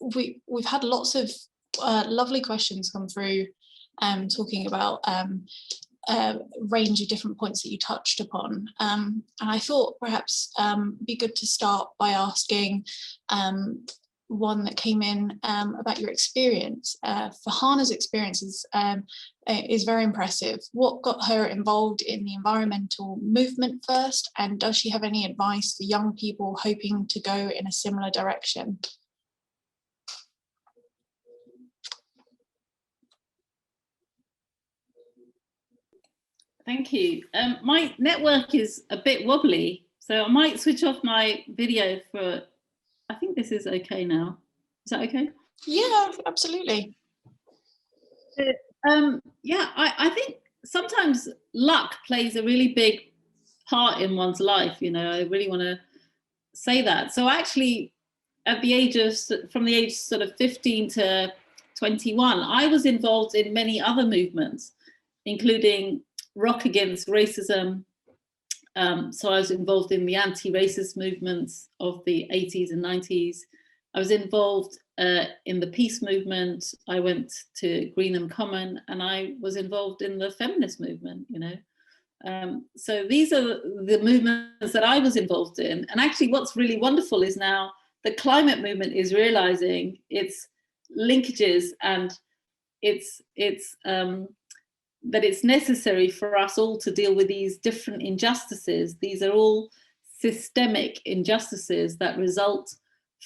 We've had lots of lovely questions come through talking about a range of different points that you touched upon. And I thought perhaps it'd be good to start by asking one that came in about your experience. Farhana's experience is very impressive. What got her involved in the environmental movement first, and does she have any advice for young people hoping to go in a similar direction? Thank you. My network is a bit wobbly, so I might switch off my video for... I think this is okay now. Is that okay? Yeah, absolutely. Yeah, I think sometimes luck plays a really big part in one's life. I really want to say that. So actually, at the age of, from the age sort of 15 to 21, I was involved in many other movements, including Rock Against Racism. So I was involved in the anti-racist movements of the 80s and 90s. I was involved in the peace movement. I went to Greenham Common, and I was involved in the feminist movement, So these are the movements that I was involved in. And actually what's really wonderful is now the climate movement is realizing its linkages and that it's necessary for us all to deal with these different injustices. These are all systemic injustices that result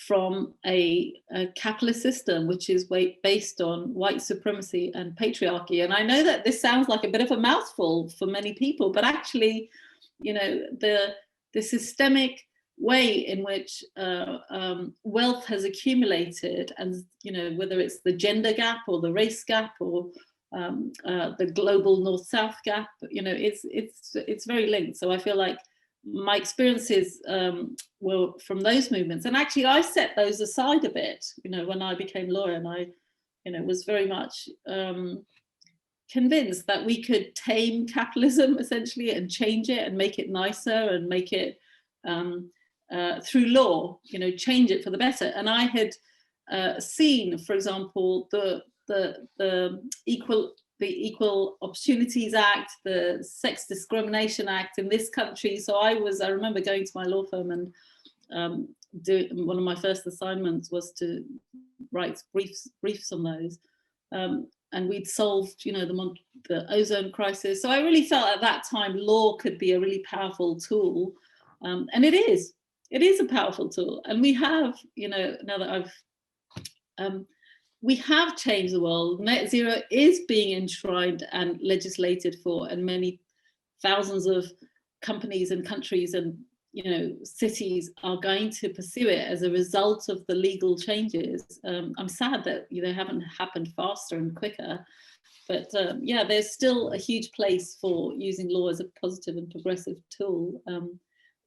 from a capitalist system, which is based on white supremacy and patriarchy. And I know that this sounds like a bit of a mouthful for many people, but actually, the systemic way in which wealth has accumulated, and whether it's the gender gap or the race gap or the global north-south gap, it's very linked. So I feel like my experiences were from those movements, and actually I set those aside a bit, when I became lawyer, and I, was very much convinced that we could tame capitalism essentially and change it and make it nicer and make it through law, change it for the better. And I had seen, for example, the Equal Opportunities Act, the Sex Discrimination Act in this country. So I remember going to my law firm and one of my first assignments was to write briefs on those. And we'd solved, the ozone crisis. So I really felt at that time law could be a really powerful tool. And it is a powerful tool. And we have, now that we have changed the world. Net zero is being enshrined and legislated for in many thousands of companies and countries and cities are going to pursue it as a result of the legal changes. I'm sad that they haven't happened faster and quicker, but yeah, there's still a huge place for using law as a positive and progressive tool.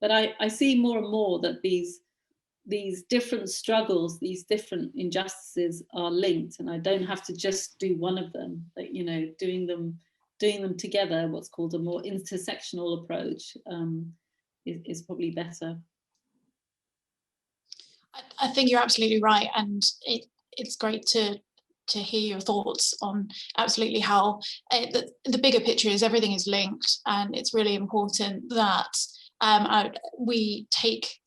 But I see more and more that these different struggles, these different injustices are linked, and I don't have to just do one of them. That doing them together, what's called a more intersectional approach, is probably better. I think you're absolutely right, and it's great to hear your thoughts on absolutely how the bigger picture is everything is linked, and it's really important that we take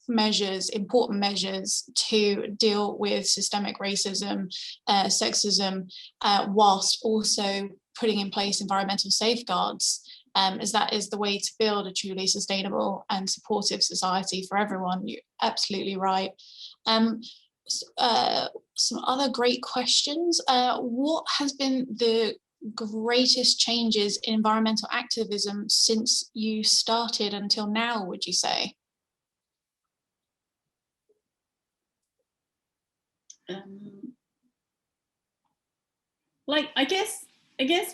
important measures to deal with systemic racism, sexism, whilst also putting in place environmental safeguards, as that is the way to build a truly sustainable and supportive society for everyone. You're absolutely right. Some other great questions. What has been the greatest changes in environmental activism since you started until now, would you say? Like, I guess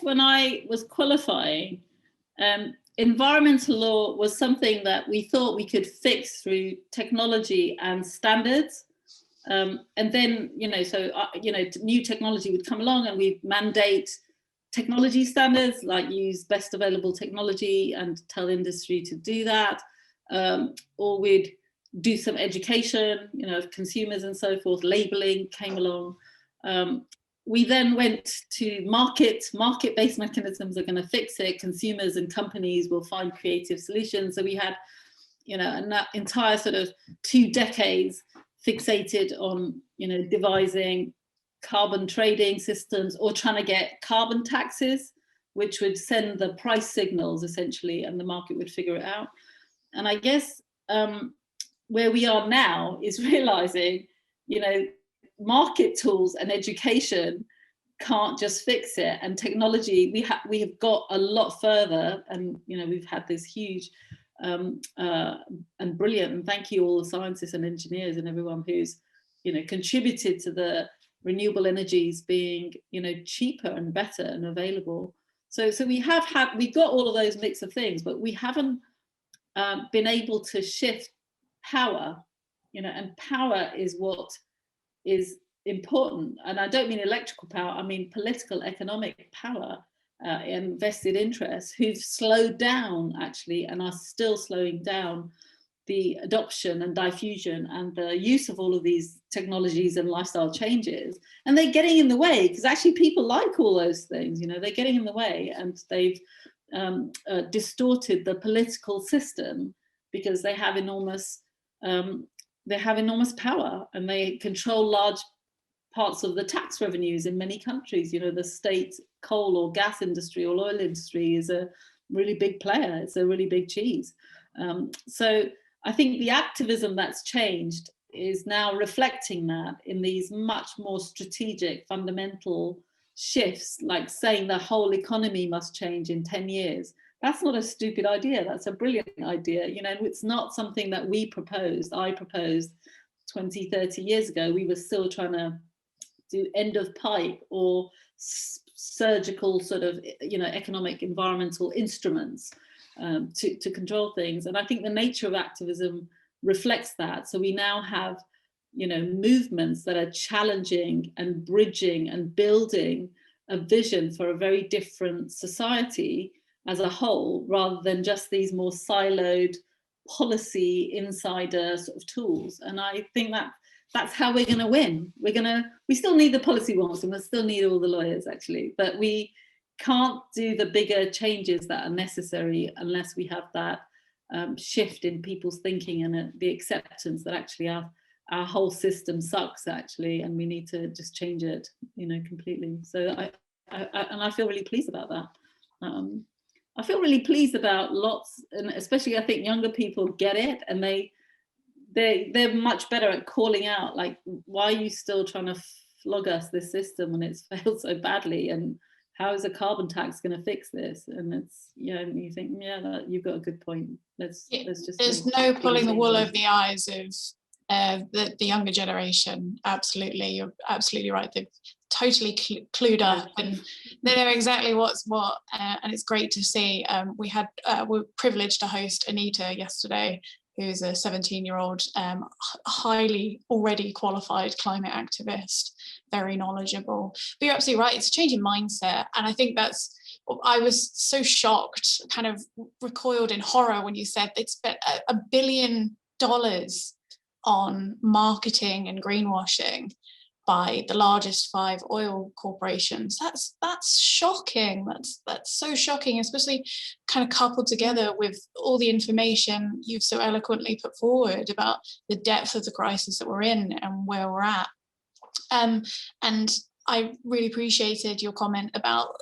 when I was qualifying, environmental law was something that we thought we could fix through technology and standards. And then, new technology would come along and we'd mandate technology standards, like use best available technology and tell industry to do that. Or we'd do some education, of consumers and so forth. Labeling came along. We then went to market-based mechanisms are going to fix it. Consumers and companies will find creative solutions. So we had, an entire sort of 2 decades fixated on, devising carbon trading systems or trying to get carbon taxes, which would send the price signals essentially, and the market would figure it out. And I guess where we are now is realizing, market tools and education can't just fix it, and technology, we have got a lot further, and we've had this huge and brilliant, and thank you all the scientists and engineers and everyone who's contributed to the renewable energies being cheaper and better and available. So we've got all of those mix of things, but we haven't been able to shift power, and power is what is important. And I don't mean electrical power, I mean political, economic power, and vested interests who've slowed down actually, and are still slowing down the adoption and diffusion and the use of all of these technologies and lifestyle changes. And they're getting in the way, because actually people like all those things, they're getting in the way, and they've distorted the political system because they have enormous power, and they control large parts of the tax revenues in many countries. The state coal or gas industry or oil industry is a really big player. It's a really big cheese. So I think the activism that's changed is now reflecting that in these much more strategic, fundamental shifts, like saying the whole economy must change in 10 years. That's not a stupid idea. That's a brilliant idea. It's not something that we proposed. I proposed 20, 30 years ago. We were still trying to do end of pipe or surgical sort of, economic environmental instruments to control things. And I think the nature of activism reflects that. So we now have, movements that are challenging and bridging and building a vision for a very different society as a whole, rather than just these more siloed policy insider sort of tools. And I think that's how we're going to win. We still need the policy wonks, and we'll still need all the lawyers actually, but we can't do the bigger changes that are necessary unless we have that shift in people's thinking and the acceptance that actually our whole system sucks actually, and we need to just change it, completely. So I feel really pleased about that. I feel really pleased about lots, and especially I think younger people get it, and they're much better at calling out, like, why are you still trying to flog us this system when it's failed so badly? And how is a carbon tax going to fix this? And it's, yeah, and you think, yeah, you've got a good point. Let's just. There's no pulling the wool over the eyes of the younger generation. Absolutely, you're absolutely right. They've totally clued up, and they know exactly what's what, and it's great to see. We're privileged to host Anita yesterday, who's a 17-year-old, highly already qualified climate activist, very knowledgeable. But you're absolutely right, it's a change in mindset. And I think I was so shocked, kind of recoiled in horror when you said they'd spent $1 billion on marketing and greenwashing by the largest 5 oil corporations. That's shocking. That's so shocking, especially kind of coupled together with all the information you've so eloquently put forward about the depth of the crisis that we're in and where we're at. And I really appreciated your comment about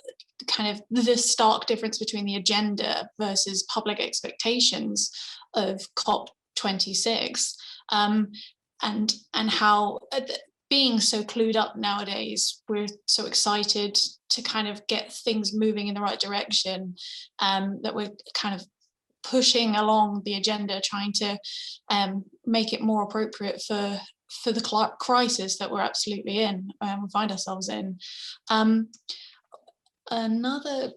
kind of the stark difference between the agenda versus public expectations of COP26, and how being so clued up nowadays, we're so excited to kind of get things moving in the right direction, that we're kind of pushing along the agenda, trying to make it more appropriate for the crisis that we're absolutely in, we find ourselves in. Another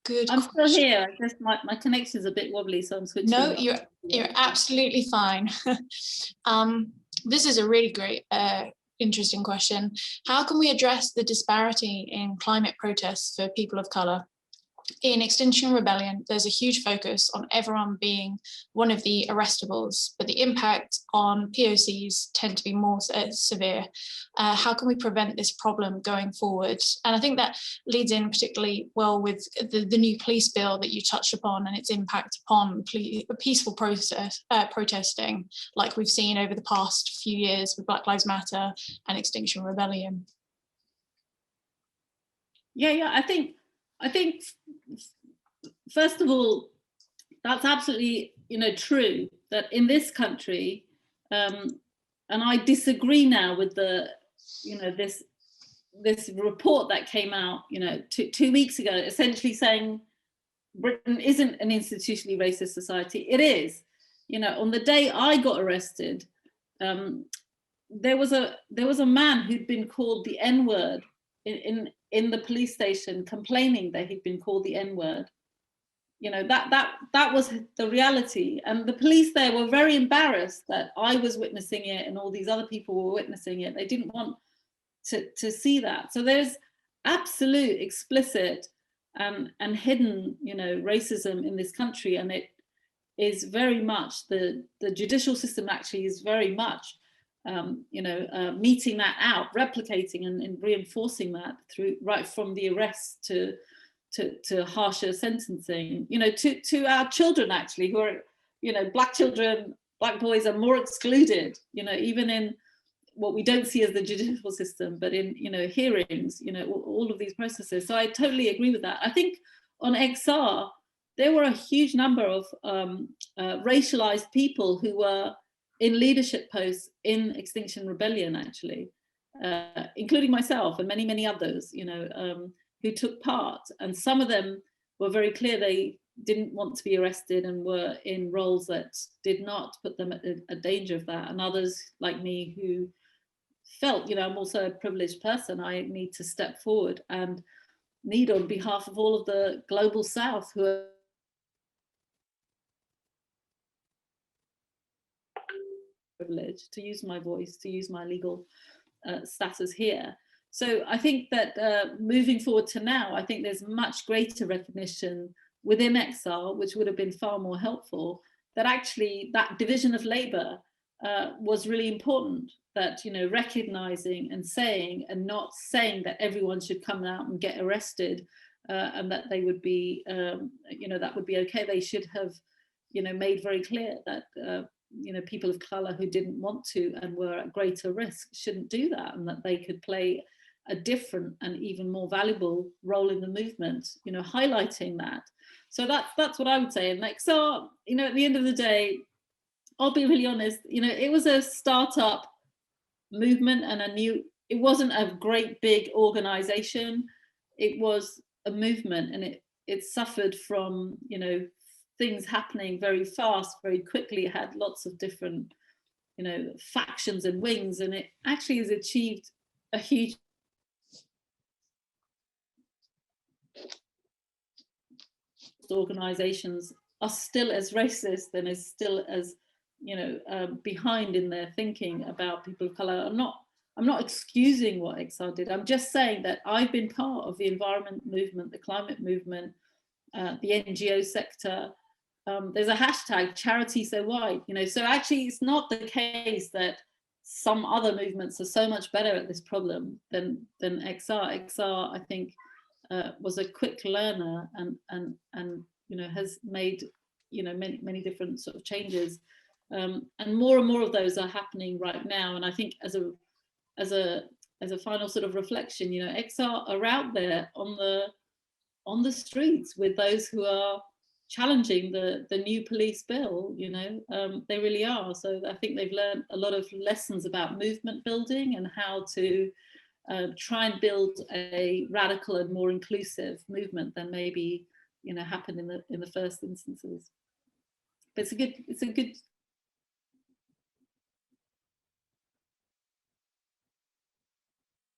good I'm question. still here, just my connection's a bit wobbly, so I'm switching. No, you're absolutely fine. This is a really great, interesting question. How can we address the disparity in climate protests for people of colour? In Extinction Rebellion, there's a huge focus on everyone being one of the arrestables, but the impact on POCs tend to be more severe. How can we prevent this problem going forward? And I think that leads in particularly well with the new police bill that you touched upon and its impact upon peaceful protesting, like we've seen over the past few years with Black Lives Matter and Extinction Rebellion. Yeah, I think first of all, that's absolutely true that in this country, and I disagree now with the this report that came out 2 weeks ago, essentially saying Britain isn't an institutionally racist society. It is. On the day I got arrested, there was a man who'd been called the N-word in the police station, complaining that he'd been called the N-word. That was the reality, and the police there were very embarrassed that I was witnessing it and all these other people were witnessing it. They didn't want to see that. So there's absolute explicit and hidden racism in this country, and it is very much the judicial system actually is very much meeting that out, replicating and reinforcing that through right from the arrest to harsher sentencing, to our children actually, who are, black children, black boys are more excluded, even in what we don't see as the judicial system, but in, hearings, all of these processes. So I totally agree with that. I think on XR, there were a huge number of racialized people who were in leadership posts in Extinction Rebellion, actually, including myself and many, many others, who took part. And some of them were very clear they didn't want to be arrested and were in roles that did not put them at a danger of that. And others like me who felt, I'm also a privileged person, I need to step forward and need on behalf of all of the global South who are privileged to use my voice, to use my legal status here. So I think that moving forward to now, I think there's much greater recognition within XR, which would have been far more helpful, that actually that division of labor was really important, that, recognizing and saying, and not saying that everyone should come out and get arrested and that they would be, that would be okay. They should have, made very clear that, people of color who didn't want to and were at greater risk shouldn't do that, and that they could play a different and even more valuable role in the movement, highlighting that. So that's what I would say. And XR, at the end of the day, I'll be really honest, it was a startup movement and it wasn't a great big organization. It was a movement, and it suffered from, you know, things happening very fast, very quickly. It had lots of different, you know, factions and wings, and it actually has achieved a huge organizations are still as racist and is still as, you know, behind in their thinking about people of color. I'm not excusing what XR did. I'm just saying that I've been part of the environment movement, the climate movement, the NGO sector. There's a hashtag, charity so white, you know, so actually it's not the case that some other movements are so much better at this problem than XR. XR, I think, was a quick learner and you know, has made, you know, many different sort of changes, and more of those are happening right now. And I think as a final sort of reflection, you know, XR are out there on the streets with those who are challenging the new police bill, you know, they really are. So I think they've learned a lot of lessons about movement building and how to try and build a radical and more inclusive movement than maybe, you know, happened in the first instances. But it's a good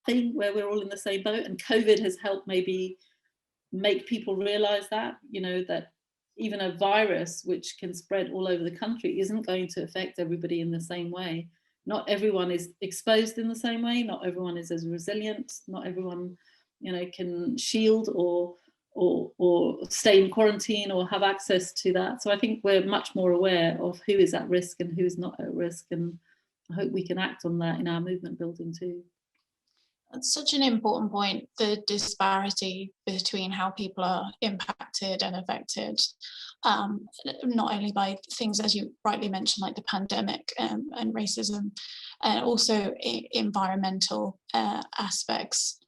thing where we're all in the same boat, and COVID has helped maybe make people realize that, you know, that even a virus which can spread all over the country isn't going to affect everybody in the same way. Not everyone is exposed in the same way. Not everyone is as resilient. Not everyone, you know, can shield or stay in quarantine or have access to that. So I think we're much more aware of who is at risk and who is not at risk, and I hope we can act on that in our movement building too. That's such an important point, the disparity between how people are impacted and affected, not only by things, as you rightly mentioned, like the pandemic and racism, and also environmental aspects,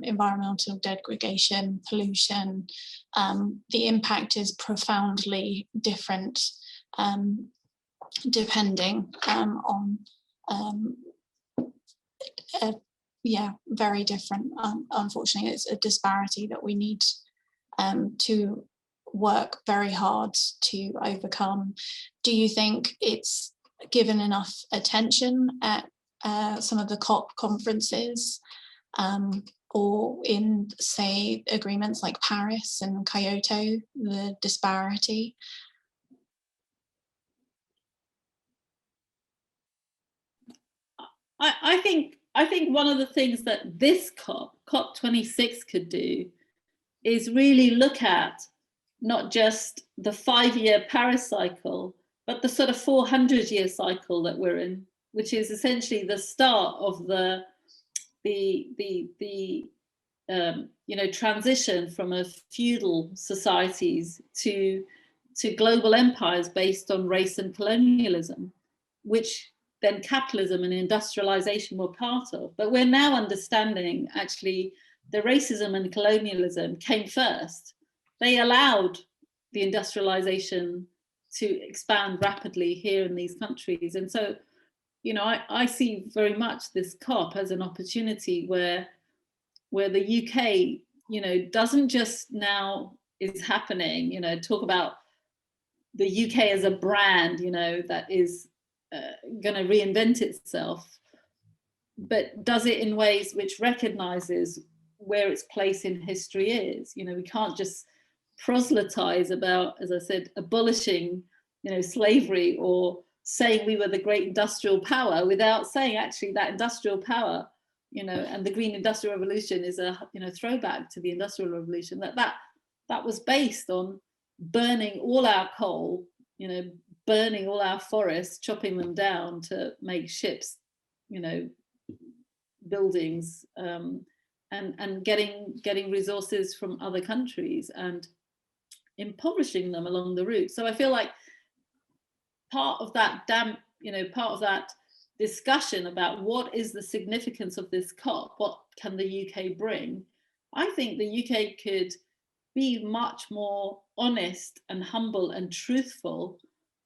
environmental degradation, pollution. The impact is profoundly different depending on yeah, very different. Unfortunately, it's a disparity that we need to work very hard to overcome. Do you think it's given enough attention at some of the COP conferences, or in, say, agreements like Paris and Kyoto, the disparity? I think one of the things that this COP26 could do is really look at not just the 5-year Paris cycle, but the sort of 400-year cycle that we're in, which is essentially the start of the you know, transition from a feudal societies to global empires based on race and colonialism, which then capitalism and industrialization were part of. But we're now understanding actually the racism and colonialism came first. They allowed the industrialization to expand rapidly here in these countries. And so, you know, I see very much this COP as an opportunity where the UK, you know, doesn't just now is happening, you know, talk about the UK as a brand, you know, that is going to reinvent itself, but does it in ways which recognizes where its place in history is. You know, we can't just proselytize about, as I said, abolishing, you know, slavery or saying we were the great industrial power without saying actually that industrial power, you know, and the Green Industrial Revolution is a, you know, throwback to the Industrial Revolution, that was based on burning all our coal, you know, burning all our forests, chopping them down to make ships, you know, buildings, and getting resources from other countries and impoverishing them along the route. So I feel like part of that part of that discussion about what is the significance of this COP, what can the UK bring, I think the UK could be much more honest and humble and truthful,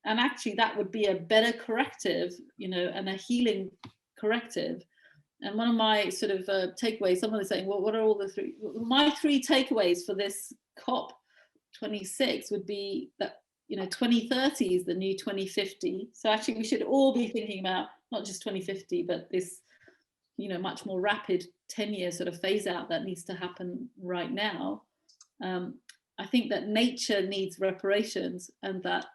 and actually that would be a better corrective, you know, and a healing corrective, And one of my sort of takeaways, someone is saying, well, what are all the three? My three takeaways for this COP26 would be that, you know, 2030 is the new 2050. So actually we should all be thinking about not just 2050, but this, you know, much more rapid 10-year sort of phase out that needs to happen right now. I think that nature needs reparations, and that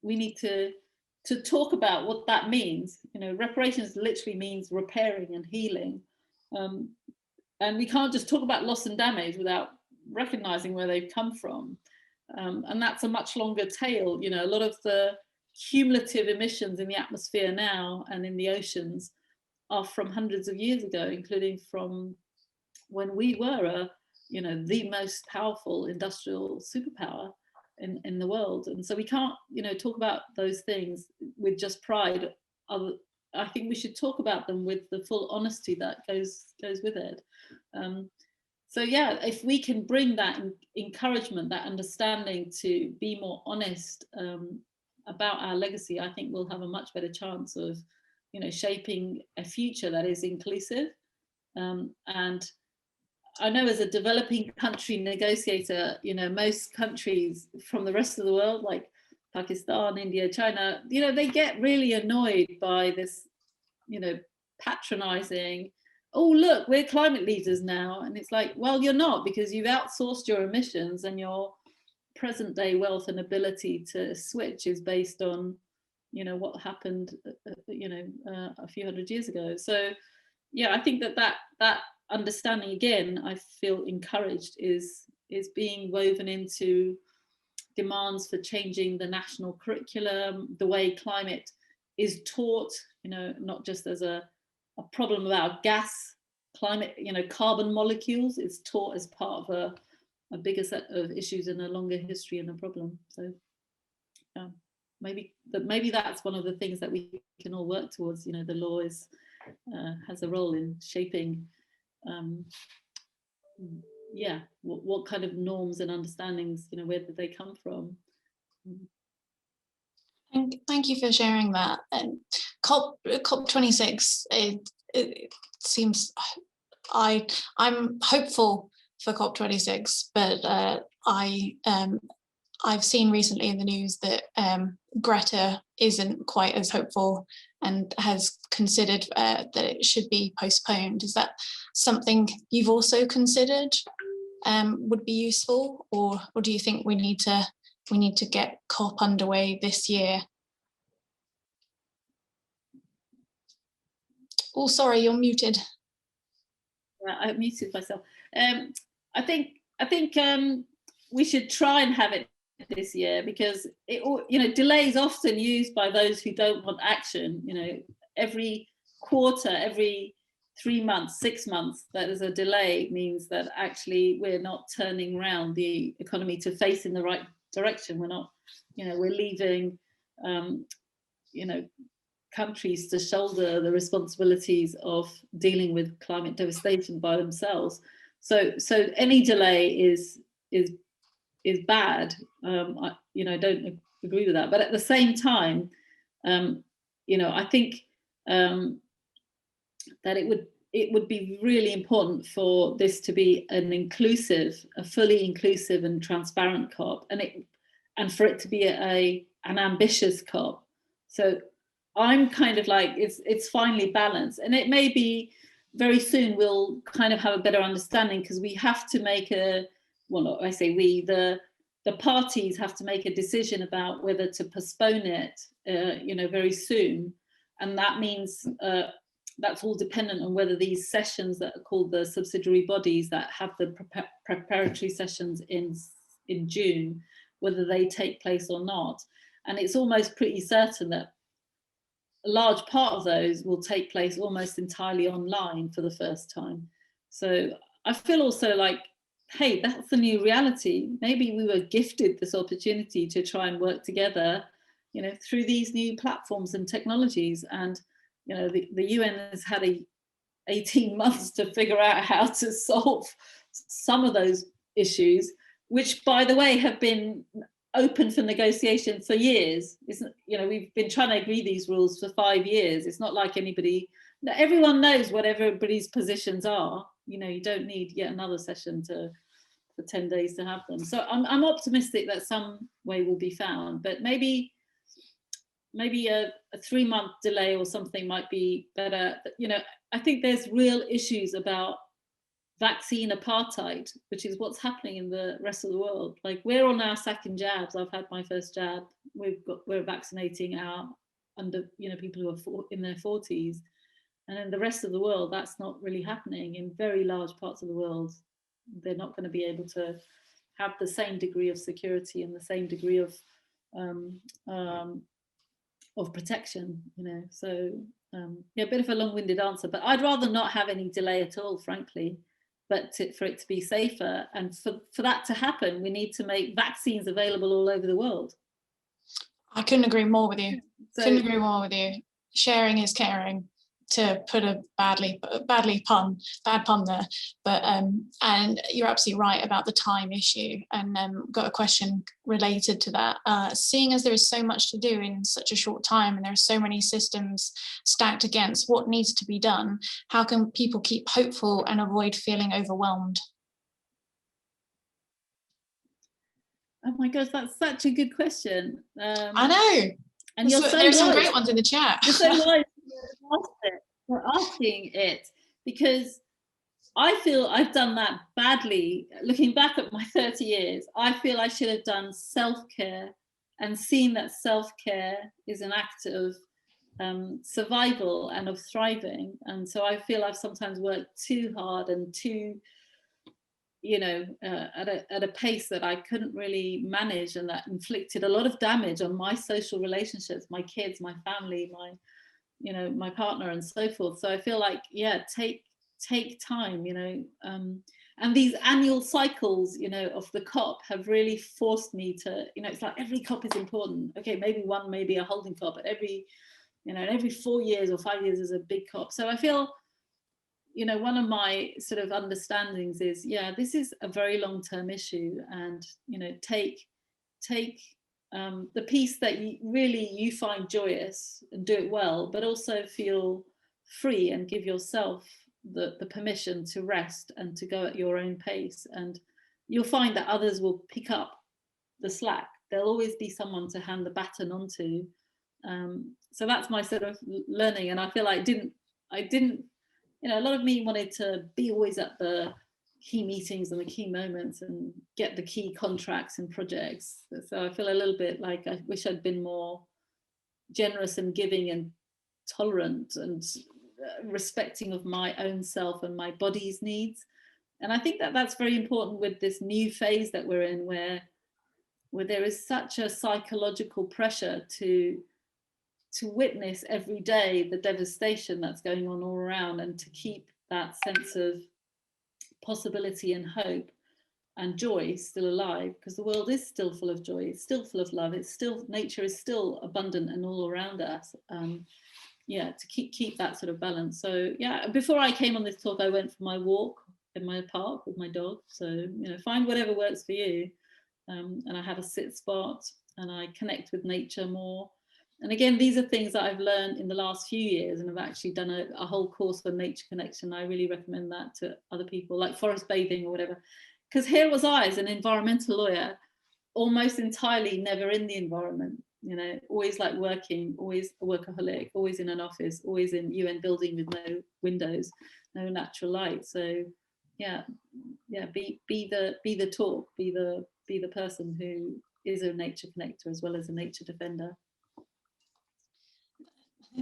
we need to talk about what that means. You know, reparations literally means repairing and healing. And we can't just talk about loss and damage without recognizing where they've come from. And that's a much longer tail. You know, a lot of the cumulative emissions in the atmosphere now and in the oceans are from hundreds of years ago, including from when we were you know, the most powerful industrial superpower in the world. And so we can't, you know, talk about those things with just pride. I think we should talk about them with the full honesty that goes with it. So yeah, if we can bring that encouragement, that understanding to be more honest about our legacy, I think we'll have a much better chance of, you know, shaping a future that is inclusive. And I know as a developing country negotiator, you know, most countries from the rest of the world, like Pakistan, India, China, you know, they get really annoyed by this, you know, patronizing, oh, look, we're climate leaders now. And it's like, well, you're not, because you've outsourced your emissions, and your present day wealth and ability to switch is based on, you know, what happened, you know, a few hundred years ago. So, yeah, I think that understanding, again, I feel encouraged, is being woven into demands for changing the national curriculum, the way climate is taught, you know, not just as a problem about gas, climate, you know, carbon molecules. It's taught as part of a bigger set of issues and a longer history and a problem. So maybe that's one of the things that we can all work towards. You know, the law has a role in shaping yeah, what kind of norms and understandings, you know, where did they come from? Thank you for sharing that. And COP26, it seems, I'm hopeful for COP26, but I've seen recently in the news that Greta isn't quite as hopeful and has considered that it should be postponed. Is that something you've also considered would be useful, or do you think we need to get COP underway this year? Oh, sorry, you're muted. I muted myself. I think we should try and have it this year, because it, you know, delay is often used by those who don't want action. You know, every quarter, every 3 months, 6 months, that there's a delay means that actually we're not turning around the economy to face in the right direction. We're not, you know, we're leaving, you know, countries to shoulder the responsibilities of dealing with climate devastation by themselves. So any delay is bad. You know, I don't agree with that. But at the same time, you know, I think that it would be really important for this to be a fully inclusive and transparent COP, and for it to be an ambitious COP. So I'm kind of like, it's finely balanced, and it may be very soon we'll kind of have a better understanding, because we have to make I say we, the parties have to make a decision about whether to postpone it, you know, very soon. And that means that's all dependent on whether these sessions that are called the subsidiary bodies that have the preparatory sessions in June, whether they take place or not. And it's almost pretty certain that a large part of those will take place almost entirely online for the first time. So I feel also like, hey, that's the new reality. Maybe we were gifted this opportunity to try and work together, you know, through these new platforms and technologies. And, you know, the UN has had 18 months to figure out how to solve some of those issues, which, by the way, have been open for negotiation for years. We've been trying to agree these rules for 5 years. It's not like everyone knows what everybody's positions are. You don't need yet another session for 10 days to have them. So I'm optimistic that some way will be found, but maybe a 3-month delay or something might be better. I think there's real issues about vaccine apartheid, which is what's happening in the rest of the world. Like, we're on our second jabs. I've had my first jab. We're vaccinating our people who are in their 40s, and in the rest of the world, that's not really happening. In very large parts of the world, they're not going to be able to have the same degree of security and the same degree of protection. So a bit of a long-winded answer, but I'd rather not have any delay at all, frankly. But for it to be safer, and for that to happen, we need to make vaccines available all over the world. I couldn't agree more with you. Sharing is caring, to put a bad pun there. But and you're absolutely right about the time issue. And got a question related to that. Seeing as there is so much to do in such a short time, and there are so many systems stacked against what needs to be done, how can people keep hopeful and avoid feeling overwhelmed? Oh my gosh, that's such a good question. I know. And there's some great ones in the chat. You're so wise for asking it, because I feel I've done that badly. Looking back at my 30 years, I feel I should have done self-care and seen that self-care is an act of survival and of thriving. And so I feel I've sometimes worked too hard and too, at a pace that I couldn't really manage, and that inflicted a lot of damage on my social relationships, my kids, my family, my partner, and so forth. So I feel like, take time, and these annual cycles, of the COP have really forced me to, it's like every COP is important. Okay, maybe a holding COP, but every 4 years or 5 years is a big COP. So I feel, one of my sort of understandings is, this is a very long-term issue, and, take the piece that you find joyous and do it well, but also feel free and give yourself the permission to rest and to go at your own pace. And you'll find that others will pick up the slack. There'll always be someone to hand the baton onto. So that's my sort of learning. And I feel like I didn't, a lot of me wanted to be always at the key meetings and the key moments and get the key contracts and projects. So I feel a little bit like I wish I'd been more generous and giving and tolerant and respecting of my own self and my body's needs. And I think that that's very important with this new phase that we're in, where there is such a psychological pressure to witness every day the devastation that's going on all around, and to keep that sense of possibility and hope and joy still alive, because the world is still full of joy, it's still full of love, nature is still abundant and all around us. To keep that sort of balance. So before I came on this talk, I went for my walk in my park with my dog. So find whatever works for you. And I have a sit spot, and I connect with nature more. And again, these are things that I've learned in the last few years, and I've actually done a whole course on nature connection. I really recommend that to other people, like forest bathing or whatever. Because here was I, as an environmental lawyer, almost entirely never in the environment, always like working, always a workaholic, always in an office, always in UN building with no windows, no natural light. So be the talk, be the person who is a nature connector as well as a nature defender.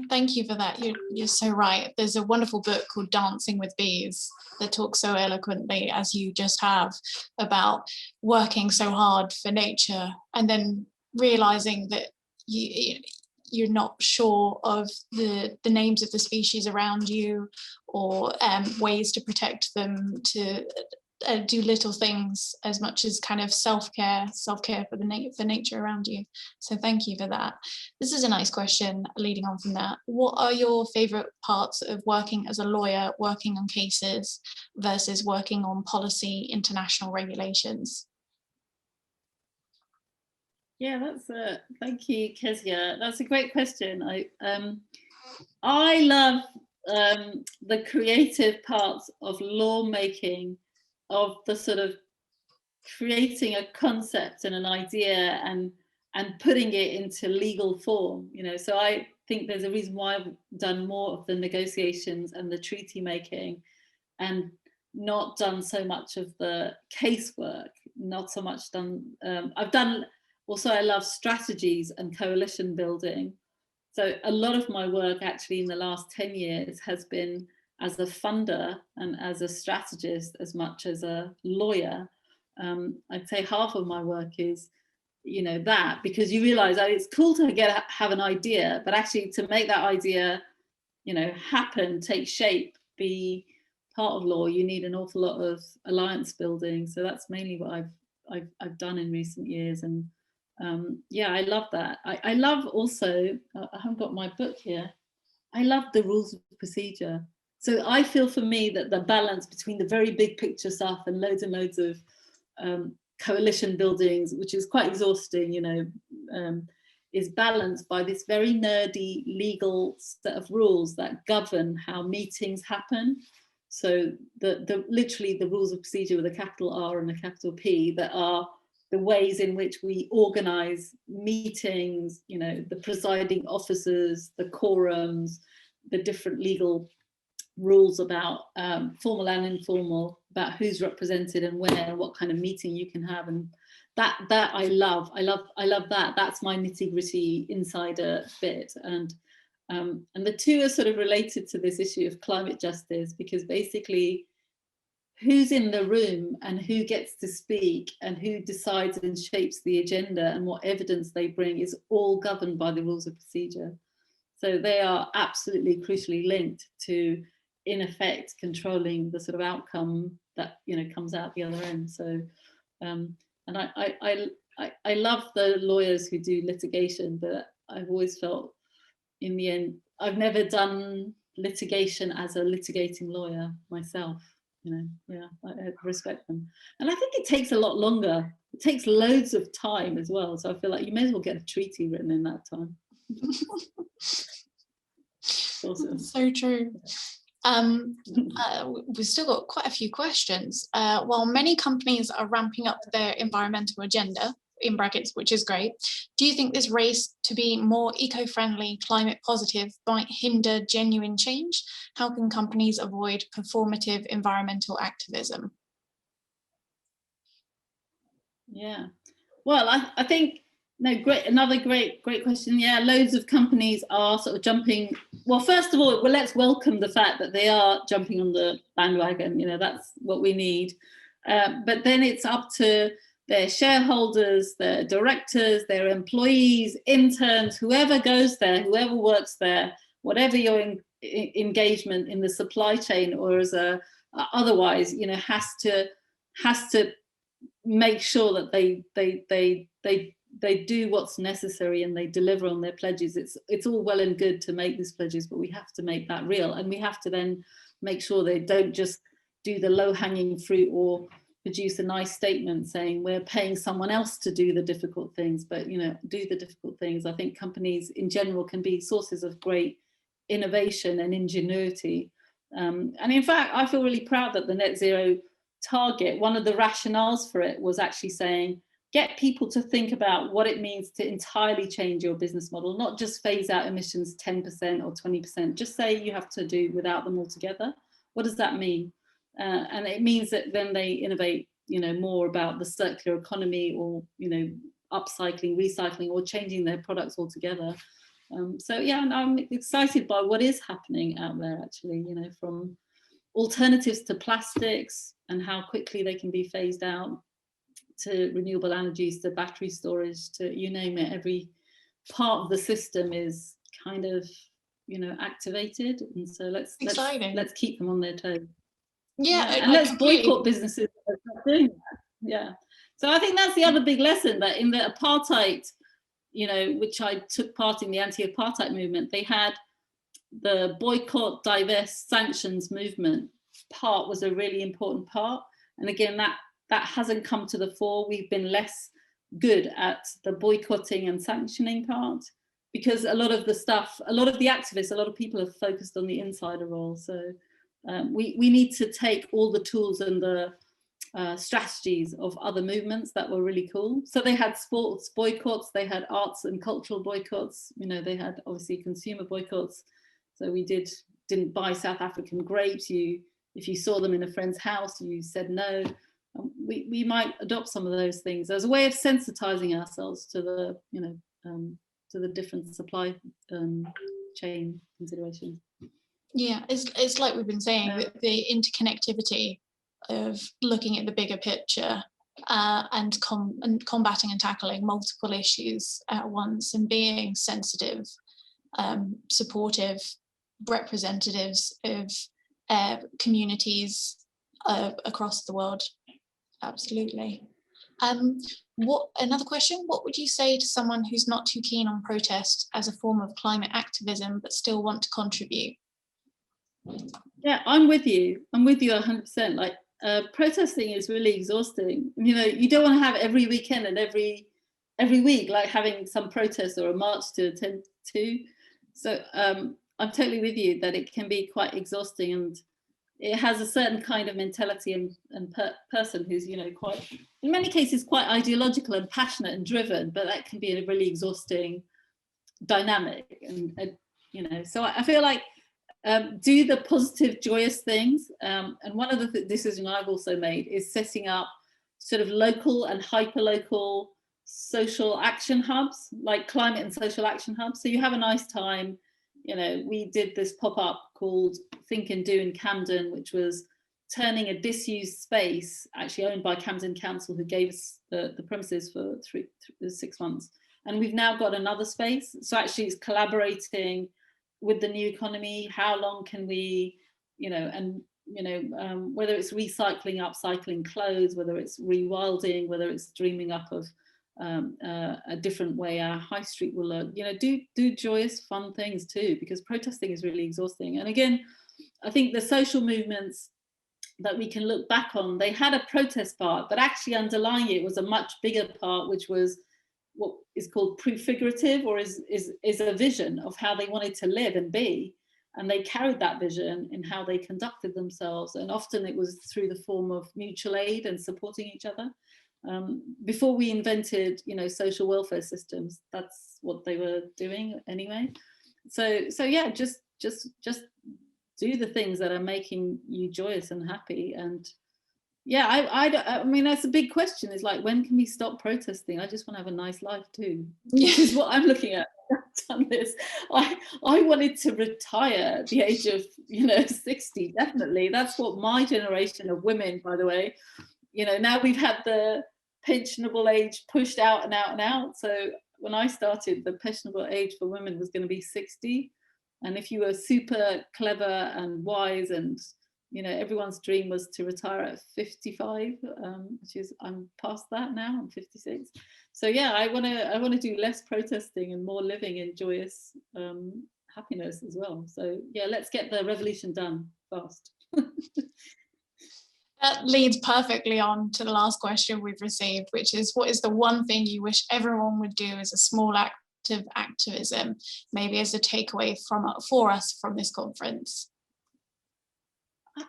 Thank you for that. You're so right. There's a wonderful book called Dancing with Bees that talks so eloquently, as you just have, about working so hard for nature and then realizing that you're not sure of the names of the species around you, or ways to protect them, to do little things as much as kind of self-care for the nature around you. So thank you for that. This is a nice question leading on from that. What are your favorite parts of working as a lawyer, working on cases versus working on policy, international regulations? Yeah, that's thank you, Kezia. That's a great question. I love the creative parts of lawmaking, of the sort of creating a concept and an idea and putting it into legal form. You know, so I think there's a reason why I've done more of the negotiations and the treaty making, and not done so much of the casework. Not so much done. I've done also. I love strategies and coalition building. So a lot of my work actually in the last 10 years has been as a funder and as a strategist as much as a lawyer. I'd say half of my work is, you know, that, because you realize that it's cool to have an idea, but actually to make that idea, you know, happen, take shape, be part of law, you need an awful lot of alliance building. So that's mainly what I've done in recent years. And yeah, I love that. I love also, I haven't got my book here, I love the rules of procedure. So I feel for me that the balance between the very big picture stuff and loads of coalition buildings, which is quite exhausting, you know, is balanced by this very nerdy legal set of rules that govern how meetings happen. So literally the rules of procedure with a capital R and a capital P, that are the ways in which we organize meetings, you know, the presiding officers, the quorums, the different legal rules about formal and informal, about who's represented and where, what kind of meeting you can have. And that I love that. That's my nitty-gritty insider bit. And the two are sort of related to this issue of climate justice, because basically who's in the room and who gets to speak and who decides and shapes the agenda and what evidence they bring is all governed by the rules of procedure. So they are absolutely crucially linked to, in effect, controlling the sort of outcome that, you know, comes out the other end. So and I love the lawyers who do litigation, but I've always felt in the end, I've never done litigation as a litigating lawyer myself. You know, yeah, I respect them. And I think it takes a lot longer. It takes loads of time as well. So I feel like you may as well get a treaty written in that time. Awesome. So true. We've still got quite a few questions. While many companies are ramping up their environmental agenda, in brackets, which is great, do you think this race to be more eco-friendly, climate positive might hinder genuine change? How can companies avoid performative environmental activism? Yeah, well, I think, no, great, another great question. Yeah, loads of companies are sort of jumping. Well, first of all, let's welcome the fact that they are jumping on the bandwagon. You know, that's what we need. But then it's up to their shareholders, their directors, their employees, interns, whoever goes there, whoever works there, whatever your engagement in the supply chain or as a otherwise, you know, has to make sure that they do what's necessary and they deliver on their pledges. It's all well and good to make these pledges, but we have to make that real, and we have to then make sure they don't just do the low-hanging fruit or produce a nice statement saying we're paying someone else to do the difficult things, but, you know, do the difficult things. I think companies in general can be sources of great innovation and ingenuity. And in fact, I feel really proud that the net zero target, one of the rationales for it was actually saying, get people to think about what it means to entirely change your business model, not just phase out emissions 10% or 20%, just say you have to do without them altogether. What does that mean? And it means that then they innovate, you know, more about the circular economy, or, you know, upcycling, recycling, or changing their products altogether. So yeah, and I'm excited by what is happening out there, actually, you know, from alternatives to plastics and how quickly they can be phased out, to renewable energies, to battery storage, to you name it. Every part of the system is kind of, you know, activated, and so let's keep them on their toes. Yeah, and let's boycott businesses that are doing that. Yeah, so I think that's the other big lesson, that in the apartheid, you know, which I took part in, the anti-apartheid movement, they had the boycott, divest, sanctions movement part was a really important part. And again, that hasn't come to the fore. We've been less good at the boycotting and sanctioning part, because a lot of the activists, a lot of people have focused on the insider role. So we need to take all the tools and the strategies of other movements that were really cool. So they had sports boycotts, they had arts and cultural boycotts, they had obviously consumer boycotts. So we didn't buy South African grapes. If you saw them in a friend's house, you said no. We might adopt some of those things as a way of sensitizing ourselves to the different supply chain considerations. Yeah, it's like we've been saying, with the interconnectivity of looking at the bigger picture and combating and tackling multiple issues at once, and being sensitive, supportive representatives of communities across the world. Absolutely. Another question, what would you say to someone who's not too keen on protest as a form of climate activism but still want to contribute? Yeah, I'm with you 100%. Like protesting is really exhausting. You don't want to have every weekend and every week like having some protest or a march to attend to. So I'm totally with you that it can be quite exhausting, and it has a certain kind of mentality and person who's quite, in many cases, quite ideological and passionate and driven, but that can be a really exhausting dynamic. And so I feel like do the positive, joyous things. And one of the decisions I've also made is setting up sort of local and hyper-local social action hubs, like climate and social action hubs. So you have a nice time. We did this pop-up called Think and Do in Camden, which was turning a disused space, actually owned by Camden Council, who gave us the premises for 6 months. And we've now got another space. So actually it's collaborating with the new economy. How long can we, whether it's recycling, upcycling clothes, whether it's rewilding, whether it's dreaming up of a different way our high street will look, do joyous, fun things too, because protesting is really exhausting. And again, I think the social movements that we can look back on, they had a protest part, but actually underlying it was a much bigger part, which was what is called prefigurative, or is a vision of how they wanted to live and be. And they carried that vision in how they conducted themselves. And often it was through the form of mutual aid and supporting each other. Before we invented, social welfare systems, that's what they were doing anyway. So yeah, just do the things that are making you joyous and happy. And yeah, I mean, that's a big question. Is like, when can we stop protesting? I just want to have a nice life too. This is what I'm looking at. I've done this. I wanted to retire at the age of 60. Definitely, that's what my generation of women, by the way. Now we've had the pensionable age pushed out and out and out. So when I started, the pensionable age for women was going to be 60. And if you were super clever and wise, and everyone's dream was to retire at 55, which is, I'm past that now. I'm 56. So yeah, I want to do less protesting and more living in joyous happiness as well. So yeah, let's get the revolution done fast. That leads perfectly on to the last question we've received, which is, what is the one thing you wish everyone would do as a small act of activism, maybe as a takeaway for us from this conference?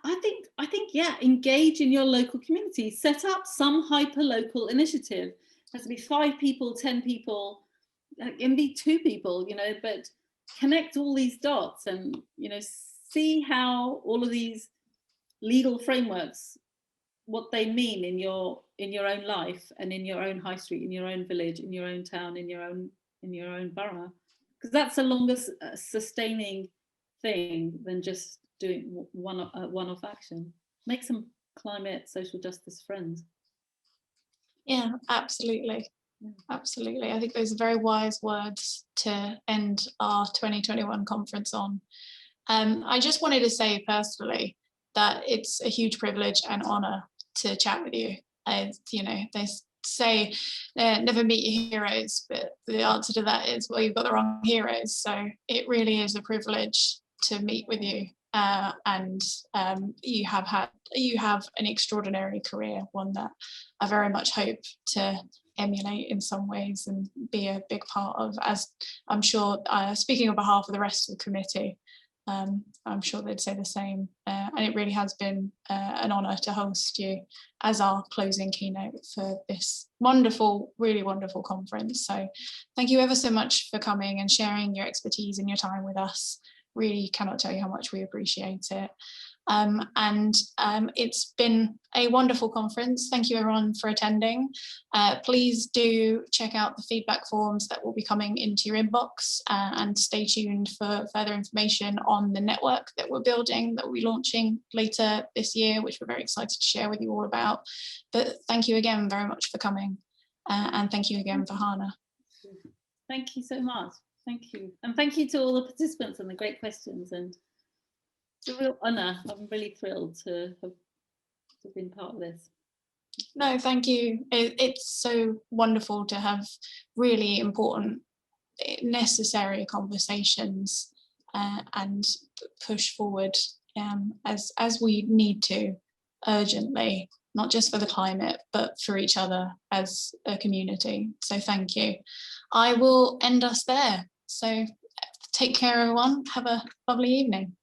I think yeah, engage in your local community. Set up some hyper-local initiative. It has to be 5 people, 10 people, it can be 2 people, but connect all these dots and, see how all of these legal frameworks, what they mean in your own life and in your own high street, in your own village, in your own town, in your own borough, because that's a longer sustaining thing than just doing one-off action. Make some climate social justice friends. Yeah, absolutely. Absolutely. I think those are very wise words to end our 2021 conference on. I just wanted to say personally that it's a huge privilege and honor to chat with you. They say never meet your heroes, but the answer to that is, well, you've got the wrong heroes. So it really is a privilege to meet with you, and you have an extraordinary career, one that I very much hope to emulate in some ways and be a big part of, as I'm sure, speaking on behalf of the rest of the committee, I'm sure they'd say the same. And it really has been an honour to host you as our closing keynote for this wonderful, really wonderful conference. So thank you ever so much for coming and sharing your expertise and your time with us. Really cannot tell you how much we appreciate it. It's been a wonderful conference. Thank you everyone for attending. Please do check out the feedback forms that will be coming into your inbox, and stay tuned for further information on the network that we're building, that we'll be launching later this year, which we're very excited to share with you all about. But thank you again very much for coming, and thank you again, Farhana. Thank you so much. Thank you. And thank you to all the participants and the great questions. And it's a real honour. I'm really thrilled to have been part of this. No, thank you. It's so wonderful to have really important, necessary conversations and push forward as we need to urgently, not just for the climate, but for each other as a community. So thank you. I will end us there. So take care, everyone. Have a lovely evening.